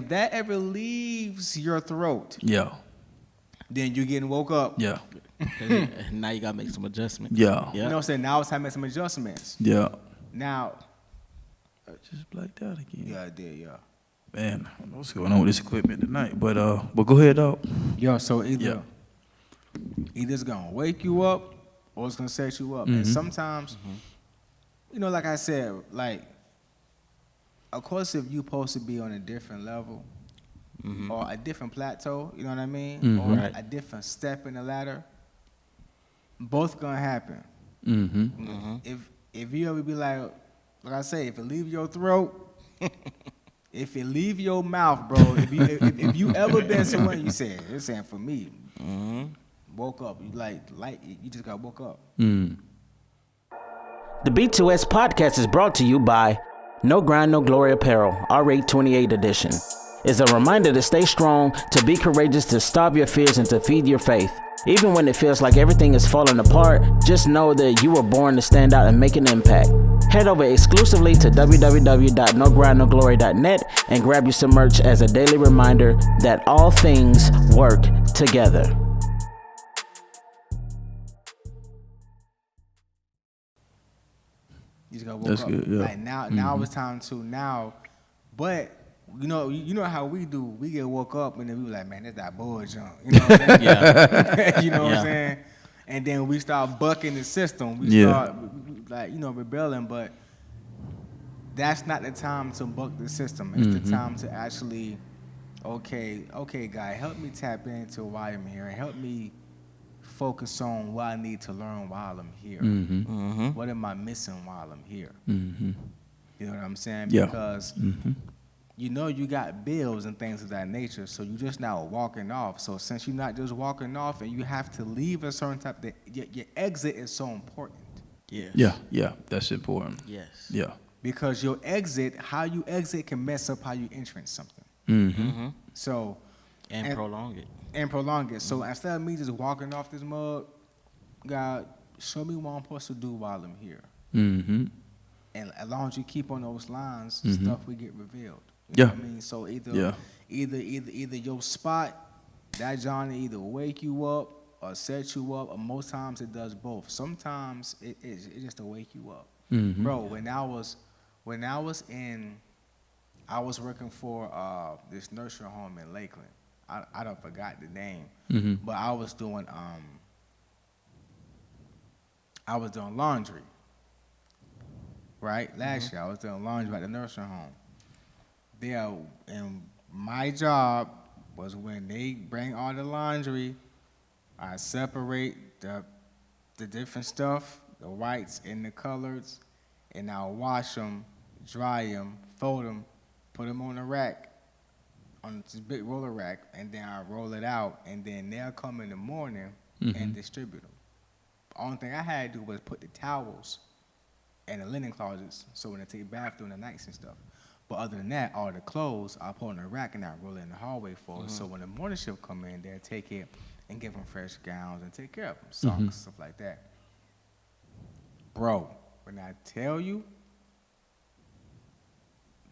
that ever leaves your throat, then you're getting woke up. Yeah. Now you gotta make some adjustments. Yeah. You know what I'm saying? Now it's time to make some adjustments. Yeah. Now, Just blacked out again. yeah, I did, yeah. Man, I don't know what's going on with this equipment tonight, but go ahead, dog. Yo, so either it's gonna wake you up or it's gonna set you up. And sometimes, you know, like I said, like, of course, if you're supposed to be on a different level or a different plateau, you know what I mean, or a different step in the ladder, both gonna happen. If you ever be like I say, if it leave your throat, if it leave your mouth, bro, if you ever been somewhere you said, this ain't for me, woke up, you just got woke up. The B2S podcast is brought to you by No Grind, No Glory Apparel, R828 edition. It's a reminder to stay strong, to be courageous, to starve your fears, and to feed your faith. Even when it feels like everything is falling apart, just know that you were born to stand out and make an impact. Head over exclusively to www.nogrindnoglory.net and grab you some merch as a daily reminder that all things work together. You just got woke That's up. good, yeah. Like now it's time to now, but you know how we do. We get woke up and then we be like, man, that's that boy junk. You know what I'm saying? You know what I'm saying? And then we start bucking the system. We start rebelling, but that's not the time to buck the system. It's the time to actually, okay, guy, help me tap into why I'm here and help me focus on what I need to learn while I'm here. What am I missing while I'm here? You know what I'm saying? Yeah. Because you know you got bills and things of that nature, so you just now walking off. So since you're not just walking off and you have to leave a certain type, your exit is so important. Yeah, that's important. Yes. Yeah. Because your exit, how you exit can mess up how you enter something. So And prolong it. And prolong it. So instead of me just walking off this mug, God, show me what I'm supposed to do while I'm here. And as long as you keep on those lines, stuff will get revealed. You know what I mean? So either your spot, that genre either wake you up or set you up, or most times it does both. Sometimes it's just to wake you up. Bro, when I was working for this nursery home in Lakeland. I don't forgot the name, but I was doing laundry. Right, last year I was doing laundry at the nursing home. There, and my job was when they bring all the laundry, I separate the different stuff, the whites and the colors, and I'll wash them, dry them, fold them, put them on a rack, on this big roller rack, and then I roll it out, and then they'll come in the morning and distribute them. The only thing I had to do was put the towels in the linen closets, so when they take a bath during the nights and stuff. But other than that, all the clothes I put on a rack and I roll it in the hallway for us. So when the morning shift come in, they'll take it and give them fresh gowns and take care of them, socks, stuff like that. Bro, when I tell you,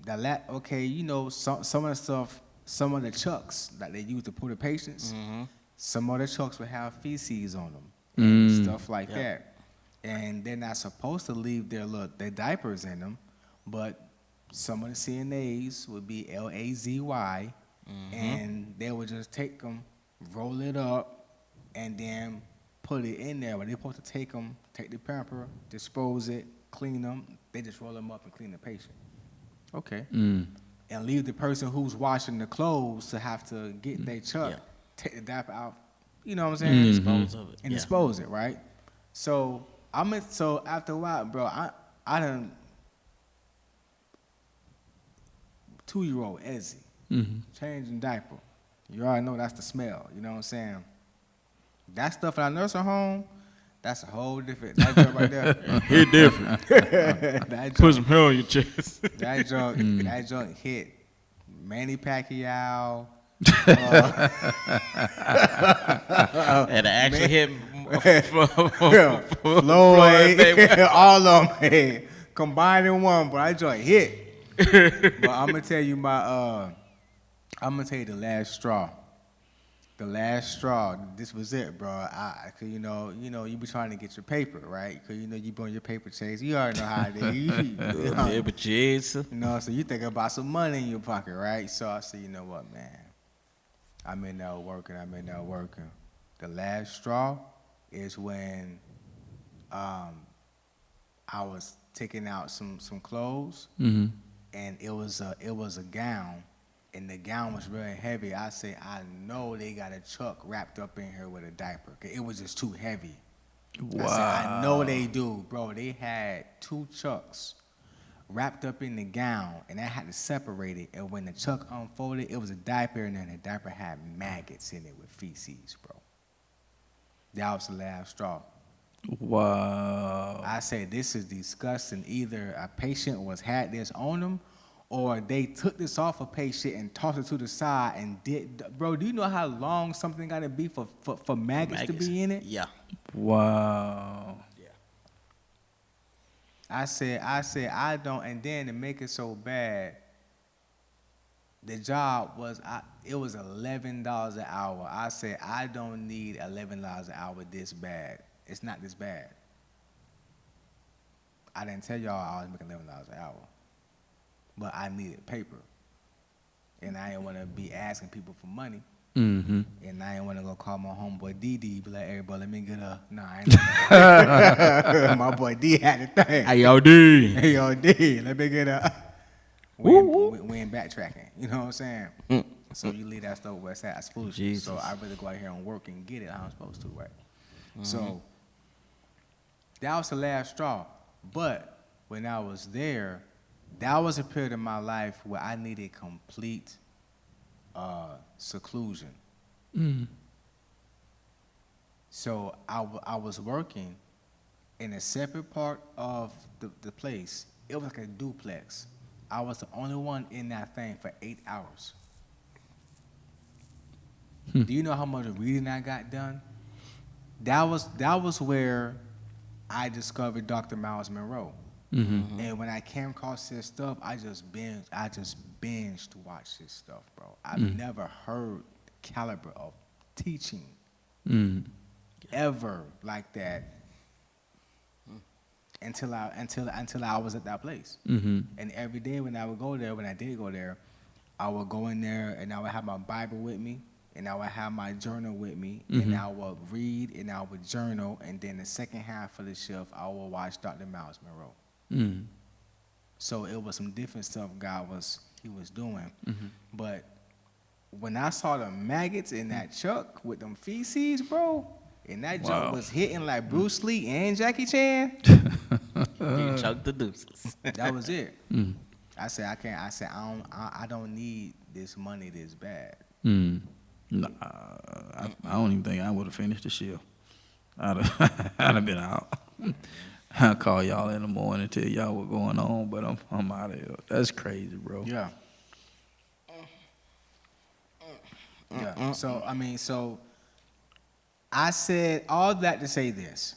some of the stuff, some of the chucks that they use to put the patients, some of the chucks will have feces on them and stuff like that. And they're not supposed to leave their diapers in them, but some of the CNAs would be LAZY, and they would just take them, roll it up, and then put it in there. But they're supposed to take the pamper, dispose it, clean them. They just roll them up and clean the patient. Okay. And leave the person who's washing the clothes to have to get their chuck, take the diaper out. You know what I'm saying? Dispose of it. And dispose it, right? So so after a while, bro, I done 2-year-old Ezzy changing diaper. You already know that's the smell. You know what I'm saying? That stuff in our nursing home, that's a whole different. That joint right there. Hit different. Put some hair on your chest. That joint hit Manny Pacquiao. And actually hit Floyd, all of them combined in one, but I joint hit. But I'm gonna tell you the last straw. The last straw. This was it, bro. Cause you be trying to get your paper, right? Cause you be on your paper chase. You already know how it is. Paper chase. So you think about some money in your pocket, right? So I said, you know what, man? I'm in there working. The last straw is when I was taking out some clothes, and it was a gown, and the gown was really heavy. I say, I know they got a chuck wrapped up in here with a diaper. It was just too heavy. Wow. I said, I know they do, bro. They had 2 chucks wrapped up in the gown, and I had to separate it. And when the chuck unfolded, it was a diaper, and then the diaper had maggots in it with feces, bro. That was the last straw. Wow. I said, this is disgusting. Either a patient had this on them, or they took this off a patient and tossed it to the side and did. Bro, do you know how long something got to be for maggots to be in it? Yeah. Wow. Yeah. I said, I don't. And then to make it so bad, the job was, it was $11 an hour. I said, I don't need $11 an hour this bad. It's not this bad. I didn't tell y'all I was making $11 an hour, but I needed paper. And I didn't want to be asking people for money. And I didn't want to go call my homeboy D, be like, hey, bro, let me get a, nah, I ain't my boy D had the thing. Hey, yo, D. Hey, yo, D, let me get a, we ain't backtracking, you know what I'm saying? So you leave that stuff where it's at, it's foolishness. So I rather go out here and work and get it how I'm supposed to, right? So that was the last straw. But when I was there, that was a period of my life where I needed complete seclusion. So I was working in a separate part of the place. It was like a duplex. I was the only one in that thing for 8 hours. Do you know how much reading I got done? That was where I discovered Dr. Miles Monroe. And when I came across this stuff, I just binged to watch this stuff, bro. I've never heard the caliber of teaching ever like that until I was at that place. And every day when I did go there, I would go in there and I would have my Bible with me. And I would have my journal with me, and I would read, and I would journal, and then the second half of the shift, I would watch Dr. Miles Monroe. So it was some different stuff he was doing. But when I saw the maggots in that chuck with them feces, bro, and that junk was hitting like Bruce Lee and Jackie Chan. You chuck the deuces. That was it. I said, I don't need this money this bad. Nah, I don't even think I would have finished the shift. I'd have been out. I'll call y'all in the morning and tell y'all what's going on, but I'm out of here. That's crazy, bro. Yeah. Yeah. So I said all that to say this.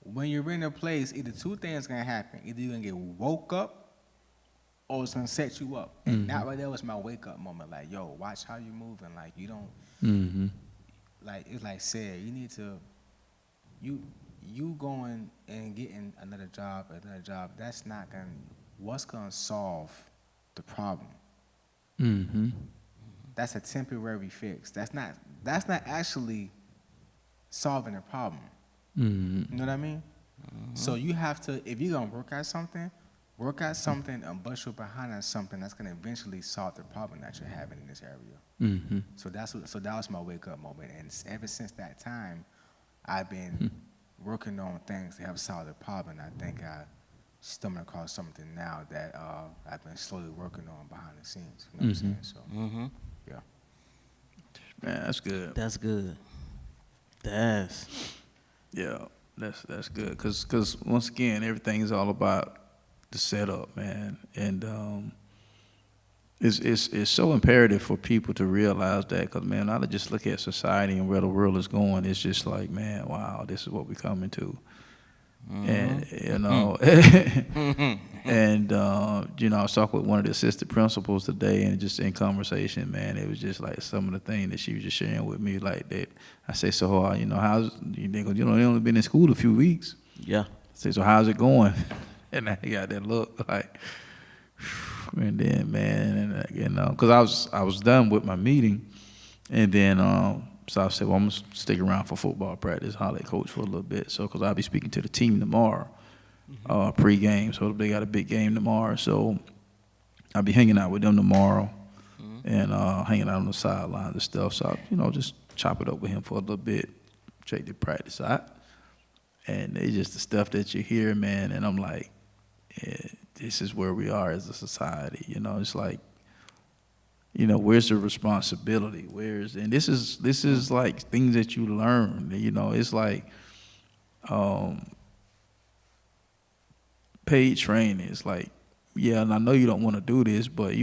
When you're in a place, either 2 things gonna happen. Either you're gonna get woke up or it's gonna set you up. And that right there was my wake up moment. Like, yo, watch how you moving. Like, you don't, like, it's like said, you need to, you going and getting another job, that's not gonna, what's gonna solve the problem? that's a temporary fix. That's not actually solving a problem. You know what I mean? So you have to, if you're gonna work at something and bust your behind on something that's gonna eventually solve the problem that you're having in this area. So that was my wake up moment, and ever since that time, I've been working on things to help solve the problem. I think I stumbled across something now that I've been slowly working on behind the scenes. You know what I'm saying? So yeah. Man, that's good. That's good. Yeah, that's good. Cause once again, everything's all about the setup, man. And it's so imperative for people to realize that. Cause man, now to just look at society and where the world is going, it's just like, man, wow, this is what we're coming to. And you know, and you know, I was talking with one of the assistant principals today, and just in conversation, man, it was just like some of the things that she was just sharing with me, like that. I say, so you know, how's you know, they only been in school a few weeks. Yeah. I say, so how's it going? And I got that look like, and then man, and you know, because I was done with my meeting, and then so I said, well, I'm gonna stick around for football practice, holler at coach for a little bit. So, because I'll be speaking to the team tomorrow, pre-game. So they got a big game tomorrow. So I'll be hanging out with them tomorrow, and hanging out on the sidelines and stuff. So I, you know, just chop it up with him for a little bit, check the practice out, and it's just the stuff that you hear, man. And I'm like, yeah, this is where we are as a society. You know, it's like, you know, where's the responsibility? And this is like things that you learn. You know, it's like paid training. It's like, yeah, and I know you don't want to do this, but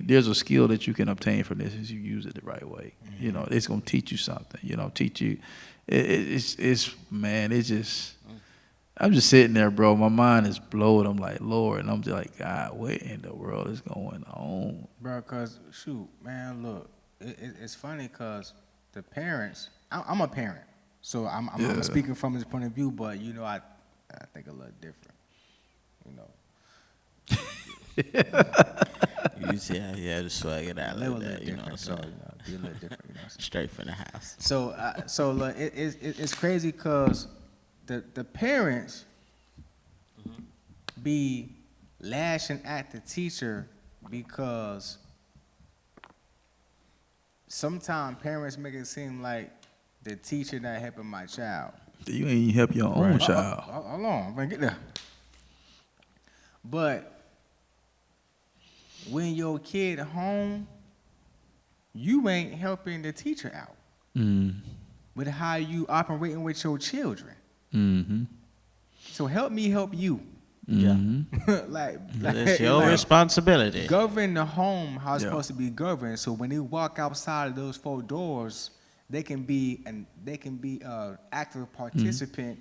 there's a skill that you can obtain from this if you use it the right way. You know, it's gonna teach you something. You know, teach you. It's man, it's just. I'm just sitting there, bro. My mind is blowing. I'm like, Lord, and I'm just like, God, what in the world is going on? Bro, because, shoot, man, look, it's funny because the parents, I'm a parent, so I'm speaking from his point of view, but, you know, I think a little different, you know. You see how you had to swag it out like that, you know what I'm saying? So, be a little different, you know what I'm saying? Straight from the house. So look, it's crazy because the parents be lashing at the teacher because sometimes parents make it seem like the teacher not helping my child. You ain't help your own child. Hold on, I'm gonna get there. But when your kid home, you ain't helping the teacher out with how you operating with your children. So help me help you. Yeah. It's your responsibility. Govern the home how it's supposed to be governed. So when they walk outside of those 4 doors, they can be active participant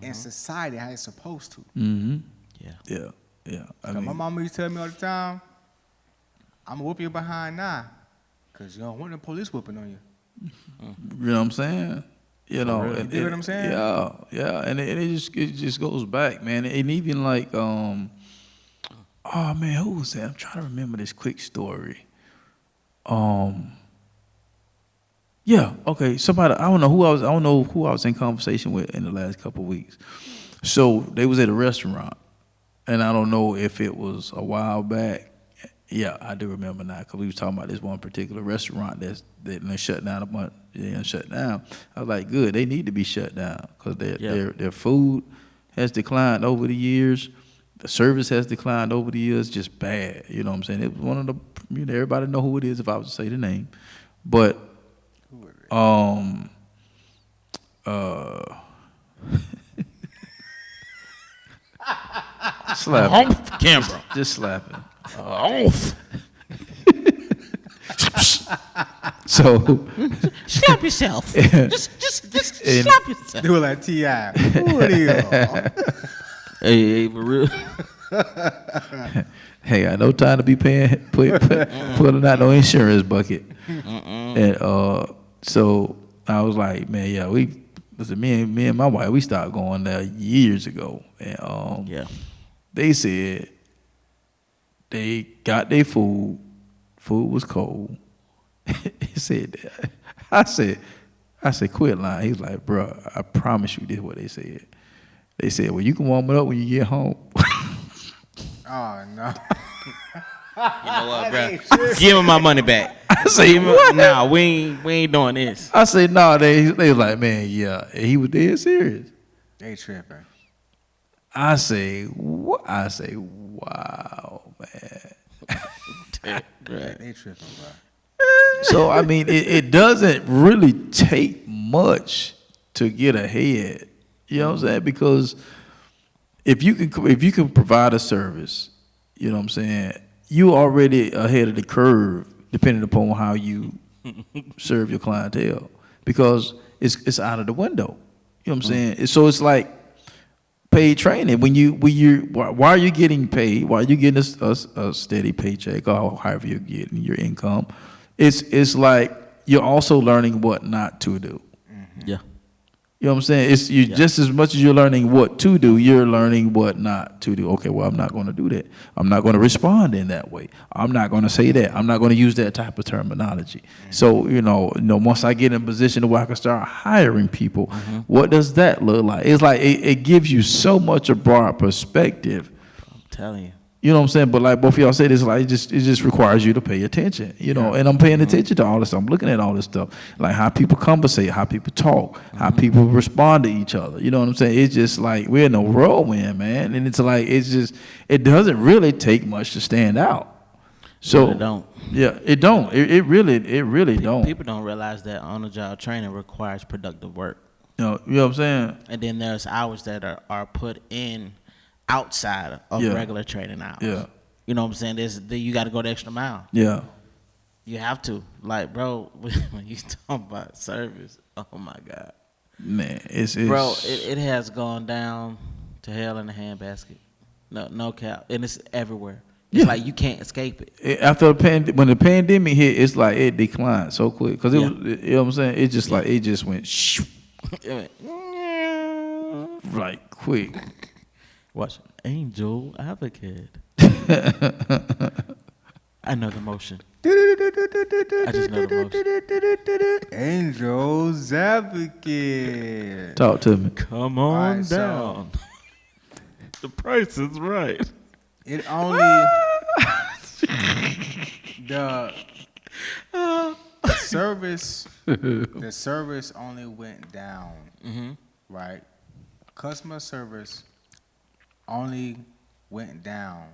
in society how it's supposed to. Yeah. My mama used to tell me all the time, I'm gonna whoop you behind now, cause you don't want the police whooping on you. You know what I'm saying? You know, you know what I'm saying? Yeah, and it just goes back, man. And even like, oh man, who was that? I'm trying to remember this quick story. Yeah, okay. Somebody, I don't know who I was in conversation with in the last couple of weeks. So they was at a restaurant, and I don't know if it was a while back. Yeah, I do remember now because we was talking about this one particular restaurant that shut down a bunch. Shut down. I was like, good. They need to be shut down because their food has declined over the years. The service has declined over the years. Just bad. You know what I'm saying? It was one of the. You know, everybody know who it is if I was to say the name, but slapping. Camera. Just slapping. Off. So Slap yourself. Just slap yourself. Do it like T.I. Who are you? Hey, for real. Hey, I no time to be putting out no insurance bucket. And so I was like, man, yeah, me and my wife, we started going there years ago. And they said they got their food was cold. He said that. I said, quit lying. He was like, bro, I promise you this is what they said. They said, well, you can warm it up when you get home. Oh no. You know what, bro? Give him my money back. I say, what? Nah, we ain't doing this. I say, no, they was like, man, yeah. And he was dead serious. They tripping. I say, what? I say, wow, man. They tripping, bro. So, I mean, it doesn't really take much to get ahead. You know what I'm saying? Because if you can provide a service, you know what I'm saying, you already ahead of the curve depending upon how you serve your clientele. Because it's out of the window. You know what I'm saying? So it's like paid training. Why are you getting paid? Why are you getting a steady paycheck or however you're getting your income? It's like you're also learning what not to do. Yeah. You know what I'm saying? It's just as much as you're learning what to do, you're learning what not to do. Okay, well, I'm not going to do that. I'm not going to respond in that way. I'm not going to say that. I'm not going to use that type of terminology. So, you know, once I get in a position where I can start hiring people, what does that look like? It's like it gives you so much a broad perspective. I'm telling you. You know what I'm saying? But like both of y'all said, it's like it just requires you to pay attention, you know. And I'm paying attention to all this stuff. I'm looking at all this stuff, like how people conversate, how people talk, how people respond to each other. You know what I'm saying? It's just like we're in a whirlwind, man. And it's like it doesn't really take much to stand out. So It don't. Yeah, it don't. It really don't. People don't realize that on-the-job training requires productive work. You know what I'm saying? And then there's hours that are put in outside of regular training hours. Yeah. You know what I'm saying? You got to go the extra mile. Yeah. You have to. Like, bro, when you talk about service, oh my God. Man, it's Bro, it has gone down to hell in a handbasket. No cap. And it's everywhere. It's like you can't escape it. After when the pandemic hit, it's like it declined so quick. Because you know what I'm saying? It's just like it just went shoo. Like quick. Watch Angel Advocate. I know the motion. I just know the motion. Angel's Advocate. Talk to me. Come on Alright, so- down. The price is right. It only the service only went down, right? Customer service only went down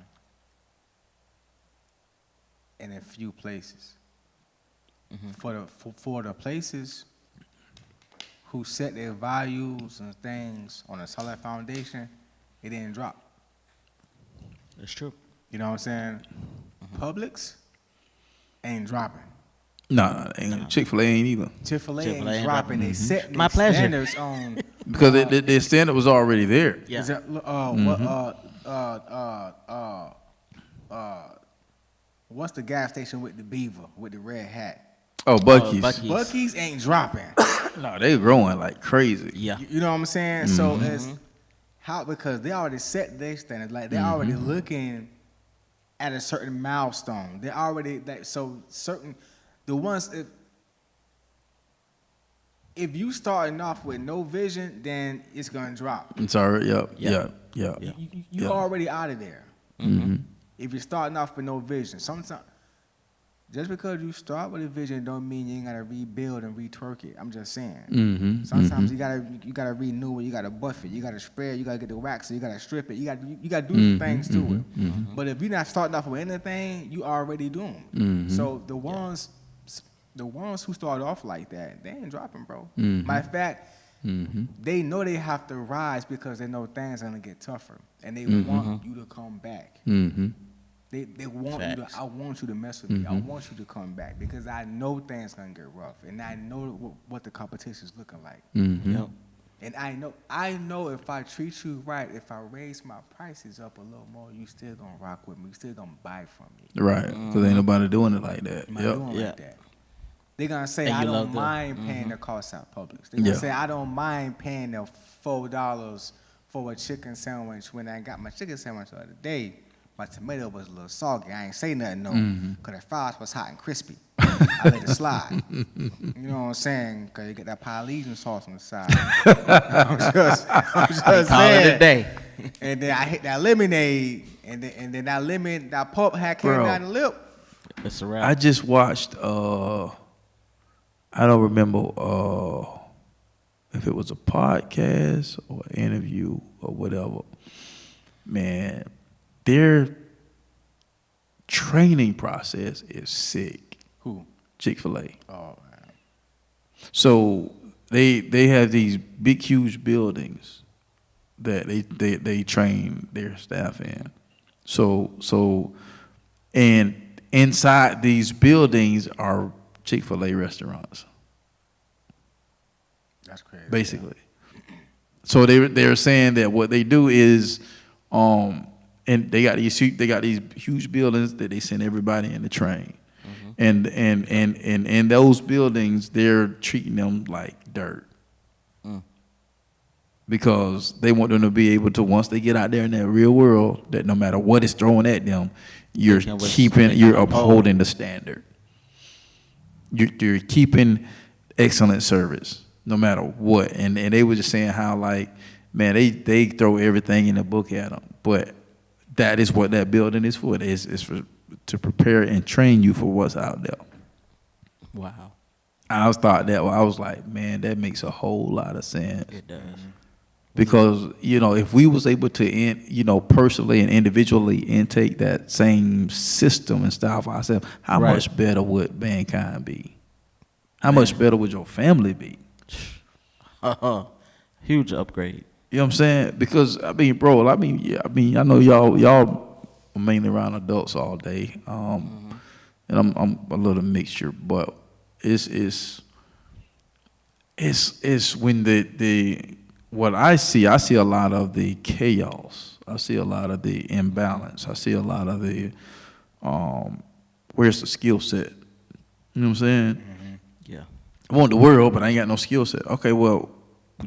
in a few places. For the places who set their values and things on a solid foundation, it didn't drop. That's true. You know what I'm saying? Publix ain't dropping. Nah, Chick-fil-A ain't either. Chick-fil-A Chick-fil-A ain't ain't dropping. They set My their pleasure. standards on. Because the standard was already there. Yeah. Is that, what's the gas station with the beaver with the red hat? Oh, Buc-ee's. Buc-ee's. Buc-ee's ain't dropping. No, they growing like crazy. Yeah. You know what I'm saying? So it's how, because they already set their standards. Like they're already looking at a certain milestone. They already the ones if you starting off with no vision, then it's gonna drop. It's already yeah. You already out of there. If you're starting off with no vision, sometimes just because you start with a vision don't mean you ain't gotta rebuild and retwerk it. I'm just saying. Sometimes you gotta renew it, you gotta buff it, you gotta spray it, you gotta get the wax, you gotta strip it, you gotta do things to it. But if you're not starting off with anything, you already doomed. So the ones who start off like that, they ain't dropping, bro. Matter of fact, they know they have to rise because they know things are gonna get tougher, and they want you to come back. They want you to. I want you to mess with me. I want you to come back because I know things gonna get rough, and I know what the competition is looking like. Yep. And I know if I treat you right, if I raise my prices up a little more, you still gonna rock with me. You still gonna buy from me. Right. Because ain't nobody doing it like that. Am I doing like that? They're gonna say I don't mind paying the cost out Publix. They're gonna say I don't mind paying the $4 for a chicken sandwich when I got my chicken sandwich the other day. My tomato was a little soggy. I ain't say nothing though, because the fries was hot and crispy. I let it slide. You know what I'm saying? Because you get that Polynesian sauce on the side. I'm just Call saying. it a day. And then I hit that lemonade, and then that pulp had came Bro. down the lip. It's a wrap. I just watched. I don't remember if it was a podcast or an interview or whatever. Man, their training process is sick. Who? Chick-fil-A. Oh man. So they have these big, huge buildings that they train their staff in. So and inside these buildings are Chick-fil-A restaurants, That's crazy. basically. So they're saying that what they do is, and they got these huge buildings that they send everybody in to train, and in those buildings they're treating them like dirt. Because they want them to be able to, once they get out there in that real world, that no matter what is thrown at them, you're upholding the standard. You're keeping excellent service no matter what. And they were just saying how, like, man, they throw everything in the book at them, but that is what that building is for. It's for to prepare and train you for what's out there. Wow. I was like, man, that makes a whole lot of sense. It does. Because, if we was able to, personally and individually intake that same system and style for ourselves, how Right. much better would mankind be? How much better would your family be? Huge upgrade. You know what I'm saying? Because, bro, I know y'all are mainly around adults all day. And I'm a little mixture, but it's when what I see a lot of the chaos. I see a lot of the imbalance. I see a lot of the where's the skill set? You know what I'm saying? Yeah. I want the world, but I ain't got no skill set. Okay, well,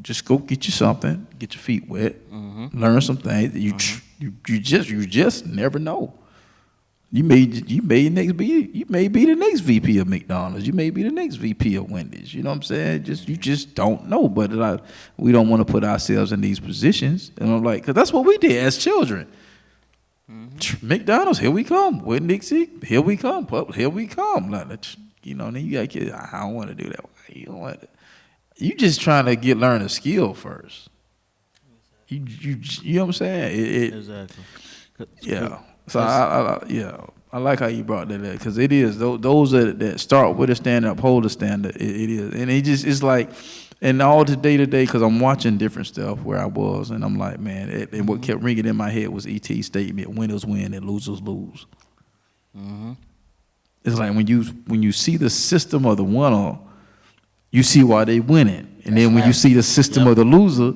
just go get you something, get your feet wet, learn some things. You just never know. You may be the next VP of McDonald's. You may be the next VP of Wendy's. You know what I'm saying? You just don't know. But we don't want to put ourselves in these positions. And I'm like, because that's what we did as children. McDonald's, here we come. Wendy's, here we come. Pup, here we come. Like, then you got kids. I don't want to do that. You don't want to. You just trying to learn a skill first. You know what I'm saying? Exactly. Yeah. So I like how you brought that up, because it is those that start with a standard, uphold the standard. It is, and it's like, and all the day to day, because I'm watching different stuff where I was, and I'm like, man, and what kept ringing in my head was E.T.'s statement: "Winners win and losers lose." It's like when you see the system of the winner, you see why they winning. And then when you see the system of the loser,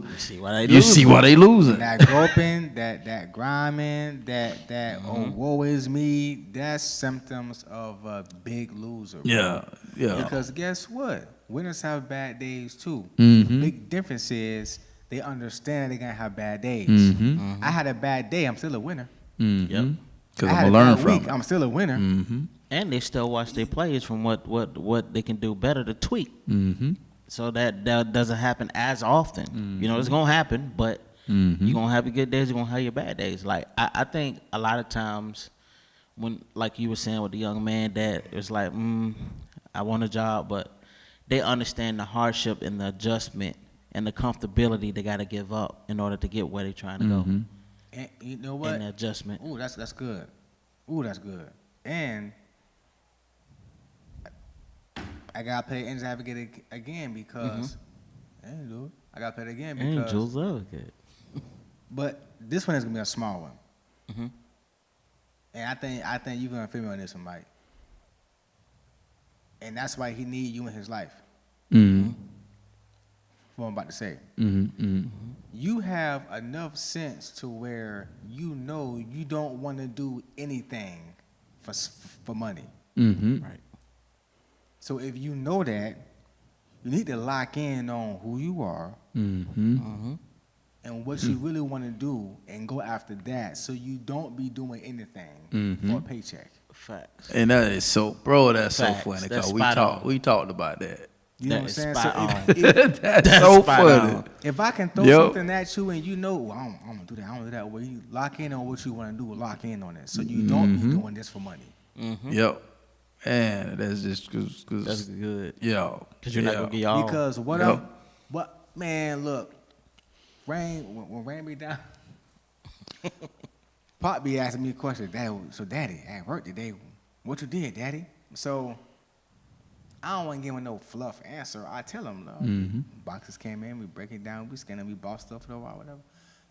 you see why they losing. That groping, that grinding, that oh woe is me, that's symptoms of a big loser. Bro. Yeah. Because guess what? Winners have bad days too. Big difference is they understand they're gonna have bad days. I had a bad day, I'm still a winner. Yep. Because I had I'm a gonna learn bad from week, it. I'm still a winner. And they still watch their plays from what they can do better to tweak. So that doesn't happen as often. It's gonna happen, but you're gonna have your good days, you're gonna have your bad days. Like I think a lot of times when, like you were saying with the young man, that it was like, I want a job, but they understand the hardship and the adjustment and the comfortability they gotta give up in order to get where they're trying to go. And you know what? And the adjustment. Ooh, that's good. Ooh, that's good. And I gotta play Angels Advocate again because I gotta play it again because. Angels Advocate. But this one is gonna be a small one. And I think you're gonna feel me on this one, Mike. And that's why he need you in his life. What I'm about to say. You have enough sense to where you know you don't want to do anything for money. Right. So if you know that, you need to lock in on who you are, and and what you really want to do and go after that, so you don't be doing anything for a paycheck. Facts. And that is so, bro. That's Facts. so funny That's because spot on. we talked about that. You know That what I'm is saying? spot on. That's That's so spot funny. on. If I can throw Yep. something at you and you know, well, I'm gonna do that, I'm gonna do that, well, you lock in on what you want to do, lock in on it, so you don't be doing this for money. Yep. And that's just cause That's good. yeah. Because you're not going to get your own. Because Yep. Man, look, when rain be down, Pop be asking me questions. Daddy, at work today, what you did, Daddy? So I don't want to give him no fluff answer. I tell him, look, boxes came in, we break it down, we scan it, we bought stuff for a while, whatever.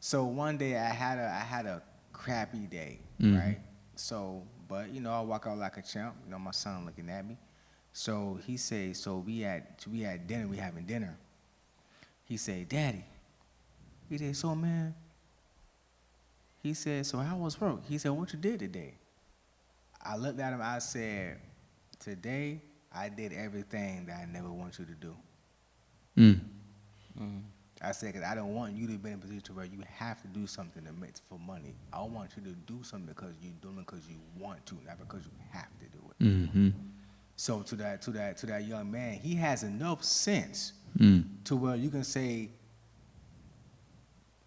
So one day I had a crappy day, right? So, but you know, I walk out like a champ. You know, my son looking at me. So he said, so we at dinner, we having dinner. He said, Daddy. He said, so man. He said, so how was work? He said, what you did today? I looked at him, I said, today I did everything that I never want you to do. I said, because I don't want you to be in a position where you have to do something to make for money. I want you to do something because you're doing it because you want to, not because you have to do it. So to that young man, he has enough sense to where you can say,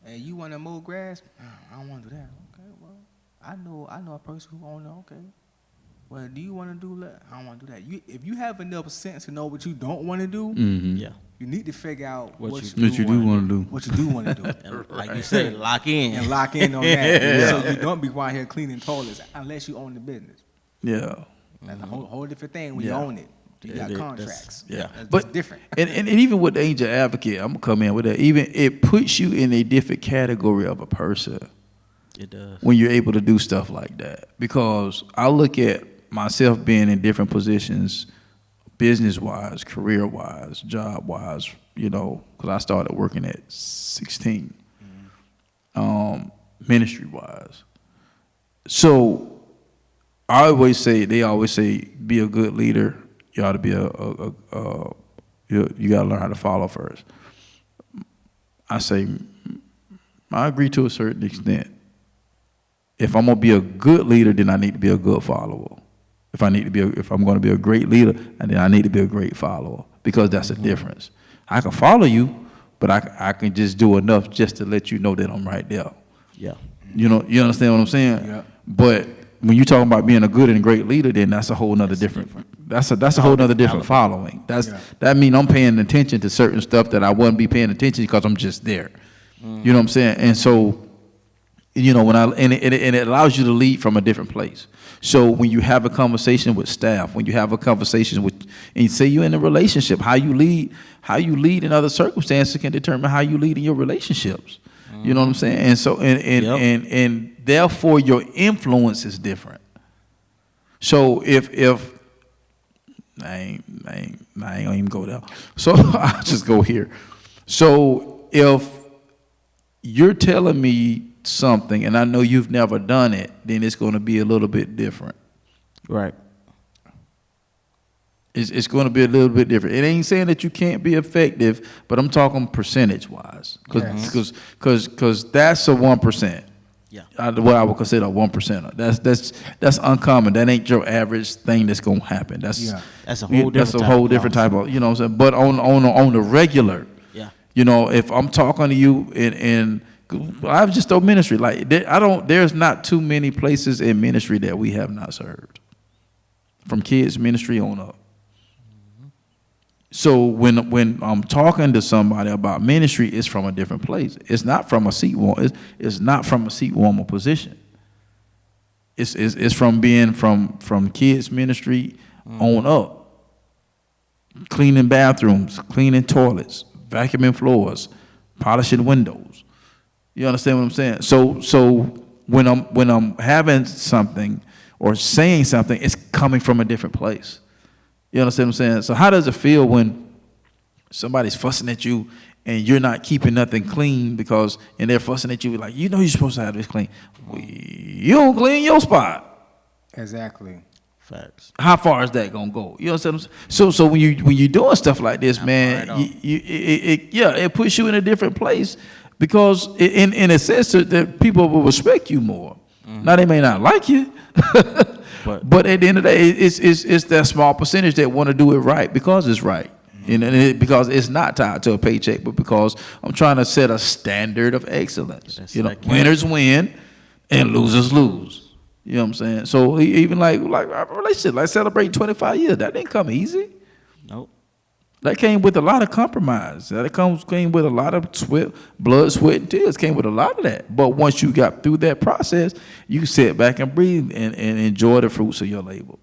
hey, you want to mow grass? I don't want to do that. Okay, well, I know a person who won't know. Okay. Well, do you want to do that? I don't want to do that. If you have enough sense to know what you don't want to do, Yeah. you need to figure out what you What you do want to do. What you do want to do. And like you say, lock in. And lock in on that. So you don't be out here cleaning toilets unless you own the business. Yeah. That's a whole different thing when Yeah. you own it. You got That's- contracts. Yeah. That's But different. And even with the angel advocate, I'm gonna come in with that. Even it puts you in a different category of a person It does. when you're able to do stuff like that. Because I look at myself being in different positions, business-wise, career-wise, job-wise, you know, because I started working at 16, ministry-wise. So they always say, be a good leader. You ought to be you got to learn how to follow first. I say, I agree to a certain extent. If I'm gonna be a good leader, then I need to be a good follower. If I'm gonna be a great leader, and then I need to be a great follower, because that's the difference. I can follow you, but I can just do enough just to let you know that I'm right there. Yeah. You know, you understand what I'm saying? Yeah. But when you're talking about being a good and great leader, then that's a whole nother different. That's a whole nother different following. That means I'm paying attention to certain stuff that I wouldn't be paying attention because I'm just there. You know what I'm saying? And so, you know, and it allows you to lead from a different place. So when you have a conversation with staff, when you have a conversation with, and say you're in a relationship, how you lead in other circumstances can determine how you lead in your relationships. You know what I'm saying? And so and therefore your influence is different. So if I ain't gonna even go there. So I'll just go here. So if you're telling me something and I know you've never done it, then it's going to be a little bit different. Right. It's going to be a little bit different. It ain't saying that you can't be effective, but I'm talking percentage-wise, because that's a 1%. Yeah. What I would consider a 1%. That's uncommon. That ain't your average thing that's going to happen. That's a whole different type of, you know what I'm saying? But on the regular, Yeah. you know, if I'm talking to you and I've just done ministry, like there's not too many places in ministry that we have not served, from kids ministry on up. So when I'm talking to somebody about ministry, it's from a different place. It's not from a seat warmer. It's not from a seat warmer position. It's from being from kids ministry on up. Cleaning bathrooms, cleaning toilets, vacuuming floors, polishing windows. You understand what I'm saying? So when I'm having something or saying something, it's coming from a different place. You understand what I'm saying? So how does it feel when somebody's fussing at you and you're not keeping nothing clean and they're fussing at you like, you know you're supposed to have this clean. Well, you don't clean your spot. Exactly. Facts. How far is that gonna go? You know what I'm saying? So when you're doing stuff like this, man, it puts you in a different place Because in a sense that people will respect you more. Now they may not like you, but at the end of the day, it's that small percentage that want to do it right because it's right. Because it's not tied to a paycheck, but because I'm trying to set a standard of excellence. Winners win and losers lose. You know what I'm saying? So even like our relationship, like celebrating 25 years, that didn't come easy. Nope. That came with a lot of compromise. That came with a lot of blood, sweat, and tears. Came with a lot of that. But once you got through that process, you sit back and breathe and enjoy the fruits of your labor.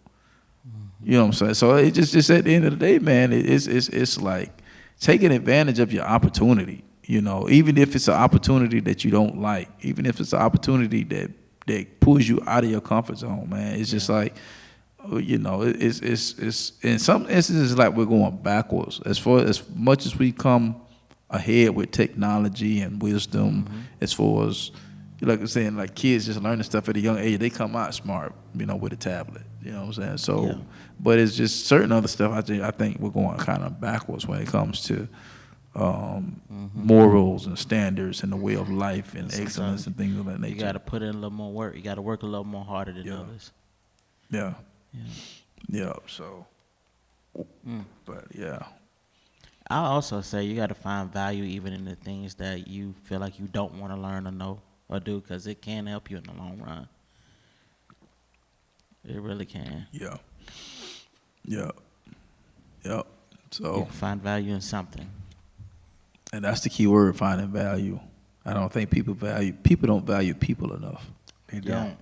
You know what I'm saying? So it just at the end of the day, man, it's like taking advantage of your opportunity. Even if it's an opportunity that you don't like, even if it's an opportunity that pulls you out of your comfort zone, man. It's just like, it's in some instances like we're going backwards. As much as we come ahead with technology and wisdom, as far as like I'm saying, like kids just learning stuff at a young age, they come out smart, with a tablet. You know what I'm saying? So, but it's just certain other stuff. I think we're going kind of backwards when it comes to morals and standards and the way of life and excellence and things of that nature. You got to put in a little more work. You got to work a little more harder than others. Yeah. So, but yeah. I'll also say you got to find value even in the things that you feel like you don't want to learn or know or do, because it can help you in the long run. It really can. Yeah. So you can find value in something. And that's the key word, finding value. I don't think people don't value people enough. They don't.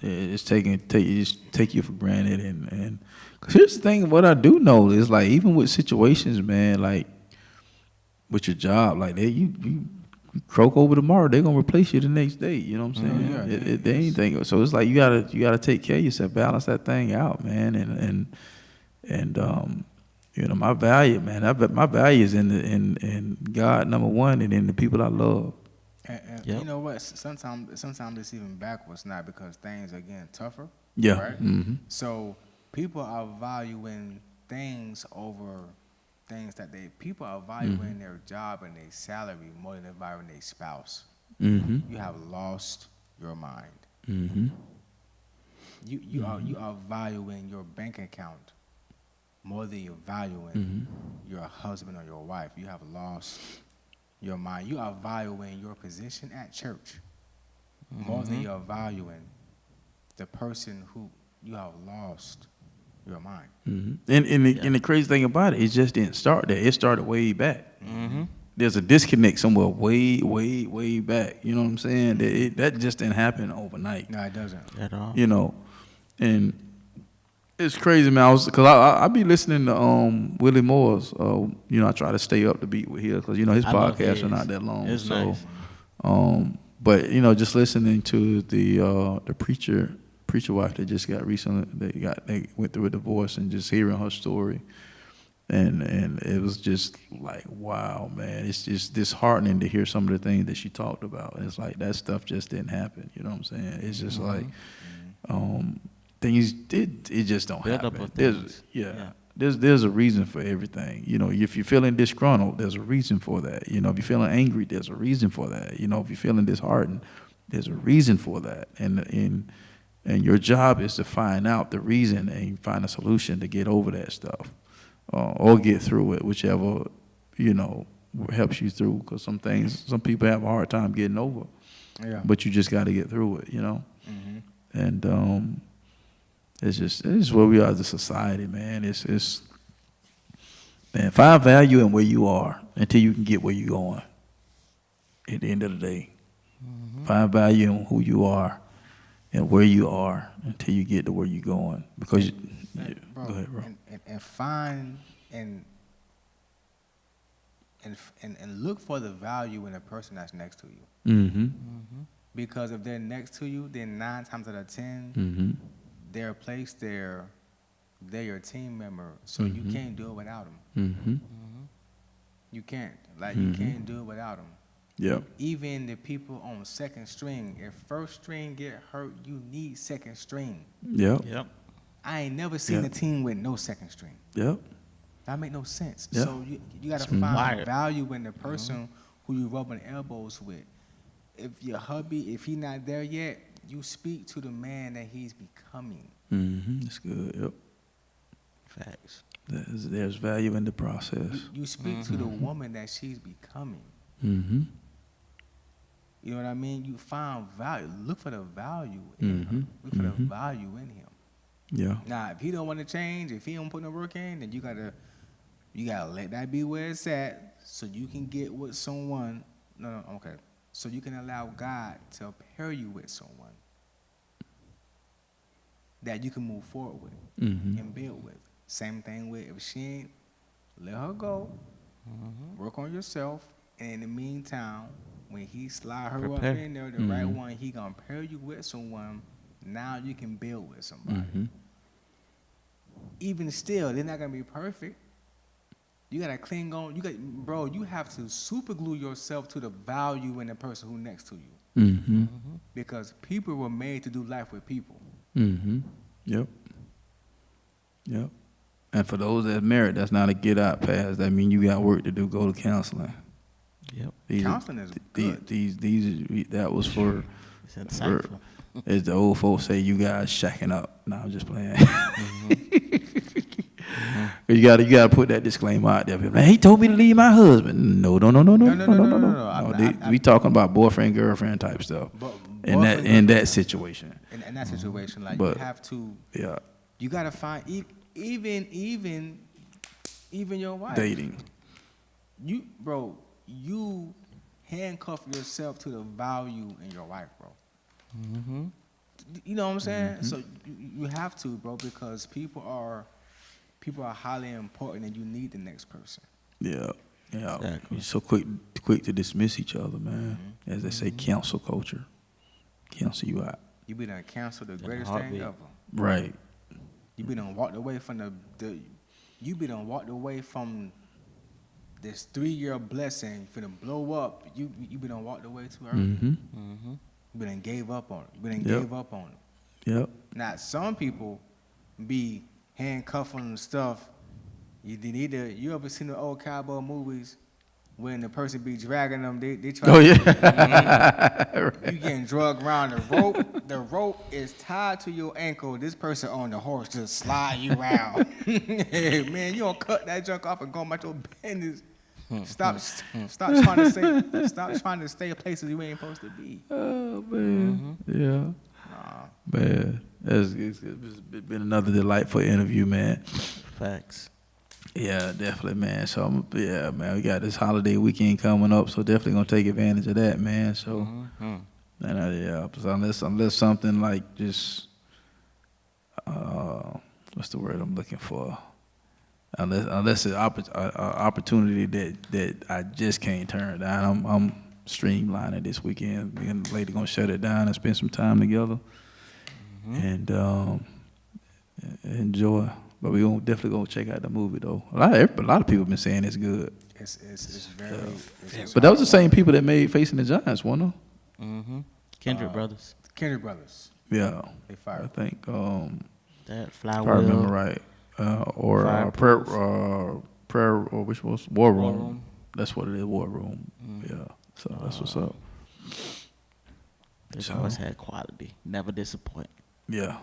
It's take you for granted, and cause here's the thing. What I do know is like even with situations, man, like with your job, like you croak over tomorrow, they're gonna replace you the next day. You know what I'm saying? They ain't think so. It's like you gotta take care of yourself, balance that thing out, man, and my value, man. My value is in God, number one, and in the people I love. And you know what? Sometimes it's even backwards now because things are getting tougher. Yeah. Right? Mm-hmm. So people are valuing things over things that people are valuing their job and their salary more than they're valuing their spouse. Mm-hmm. You have lost your mind. Mm-hmm. You are valuing your bank account more than you're valuing your husband or your wife. You have lost your mind. You are valuing your position at church more than you're valuing the person who you have lost your mind. Mm-hmm. And the crazy thing about it just didn't start there. It started way back. Mm-hmm. There's a disconnect somewhere way, way, way back. You know what I'm saying? That just didn't happen overnight. No, it doesn't at all. And it's crazy, man. Because I be listening to Willie Moore's. I try to stay up to beat with his because his podcasts are not that long. It's nice. But just listening to the preacher wife that just got recently, they went through a divorce, and just hearing her story, and it was just like, wow, man. It's just disheartening to hear some of the things that she talked about. And it's like that stuff just didn't happen. You know what I'm saying? It's just like things it just don't happen. There's a reason for everything. If you're feeling disgruntled, there's a reason for that. If you're feeling angry, there's a reason for that. If you're feeling disheartened, there's a reason for that. And your job is to find out the reason and find a solution to get over that stuff, or get through it, whichever helps you through. Because some people have a hard time getting over, but you just got to get through it. And it's just where we are as a society, man. Man, find value in where you are until you can get where you're going. At the end of the day, find value in who you are and where you are until you get to where you're going. Because bro, go ahead, bro. And find and look for the value in the person that's next to you. Mm-hmm. Because if they're next to you, then 9 times out of 10, they're placed there. They're your team member, so you can't do it without them. You can't. You can't do it without them. Yep. Even the people on second string, if first string get hurt, you need second string. Yep. I ain't never seen a team with no second string. Yep. That make no sense. Yep. So you got to find value in the person who you rubbing elbows with. If your hubby, if he not there yet, you speak to the man that he's becoming. That's good. Yep. Facts. There's value in the process. You speak to the woman that she's becoming. You know what I mean? You find value. Look for the value in her. Look for the value in him. Yeah. Now, if he don't want to change, if he don't put no work in, then you gotta let that be where it's at, so you can get with someone. Okay. So you can allow God to pair you with someone that you can move forward with and build with. Same thing with if she ain't, let her go. Work on yourself, and in the meantime, when he slide her up in there, the right one, he gonna pair you with someone. Now you can build with somebody. Even still, they're not gonna be perfect. You gotta cling on. You have to super glue yourself to the value in the person who's next to you. Because people were made to do life with people. Yep. And for those that married, that's not a get out pass. That means you got work to do. Go to counseling. Yep. Counseling is good. That was for. It's insightful. As the old folks say, you guys shacking up. No, I'm just playing. You gotta put that disclaimer out there. Man, he told me to leave my husband. No. We talking about boyfriend, girlfriend type stuff. In that situation. In that situation, like But, you have to. Yeah. You gotta find even your wife. Dating. You handcuff yourself to the value in your wife, bro. You know what I'm saying? So you have to, bro, because people are highly important, and you need the next person. Yeah. Exactly. You're so quick to dismiss each other, man. As they say, cancel culture. Cancel you out. You be done cancel the greatest thing ever. Right. You be done walked away from you be done walked away from this 3-year blessing finna blow up. You be done walked away too early. You be done gave up on it. Gave up on it. Yep. Now some people be handcuffing and stuff. You ever seen the old cowboy movies when the person be dragging them? They try. Oh yeah. You getting drugged around the rope. The rope is tied to your ankle. This person on the horse just slide you around. Hey, man, you don't cut that junk off and go about your business. Stop trying to stay places you ain't supposed to be. Oh man. Yeah. Man, it's been another delightful interview, man. Facts. Yeah, definitely, man. So, man, we got this holiday weekend coming up, so definitely gonna take advantage of that, man. So, unless something like just, what's the word I'm looking for? Unless it's an opportunity that I just can't turn down, I'm streamlining this weekend. Me and the lady gonna shut it down and spend some time together, and enjoy. But we definitely gonna check out the movie though. A lot of people been saying it's good. It's very. But that was the same people that made Facing the Giants, wasn't it? Kindred Brothers. Kindred Brothers. Yeah. They fired. I think. That If Flywheel. I remember right. Prayer, or which was War Room. War Room. That's what it is, War Room. Yeah. So that's what's up. They've always had quality. Never disappoint. Yeah.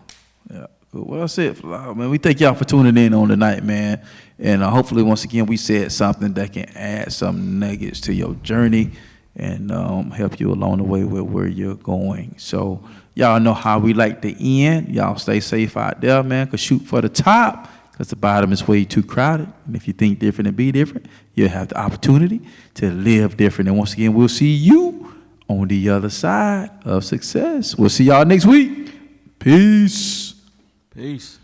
Good. Well, that's it, man. We thank y'all for tuning in on tonight, man. And hopefully, once again, we said something that can add some nuggets to your journey and help you along the way with where you're going. So y'all know how we like to end. Y'all stay safe out there, man, because shoot for the top, because the bottom is way too crowded. And if you think different and be different, you'll have the opportunity to live different. And once again, we'll see you on the other side of success. We'll see y'all next week. Peace. Peace.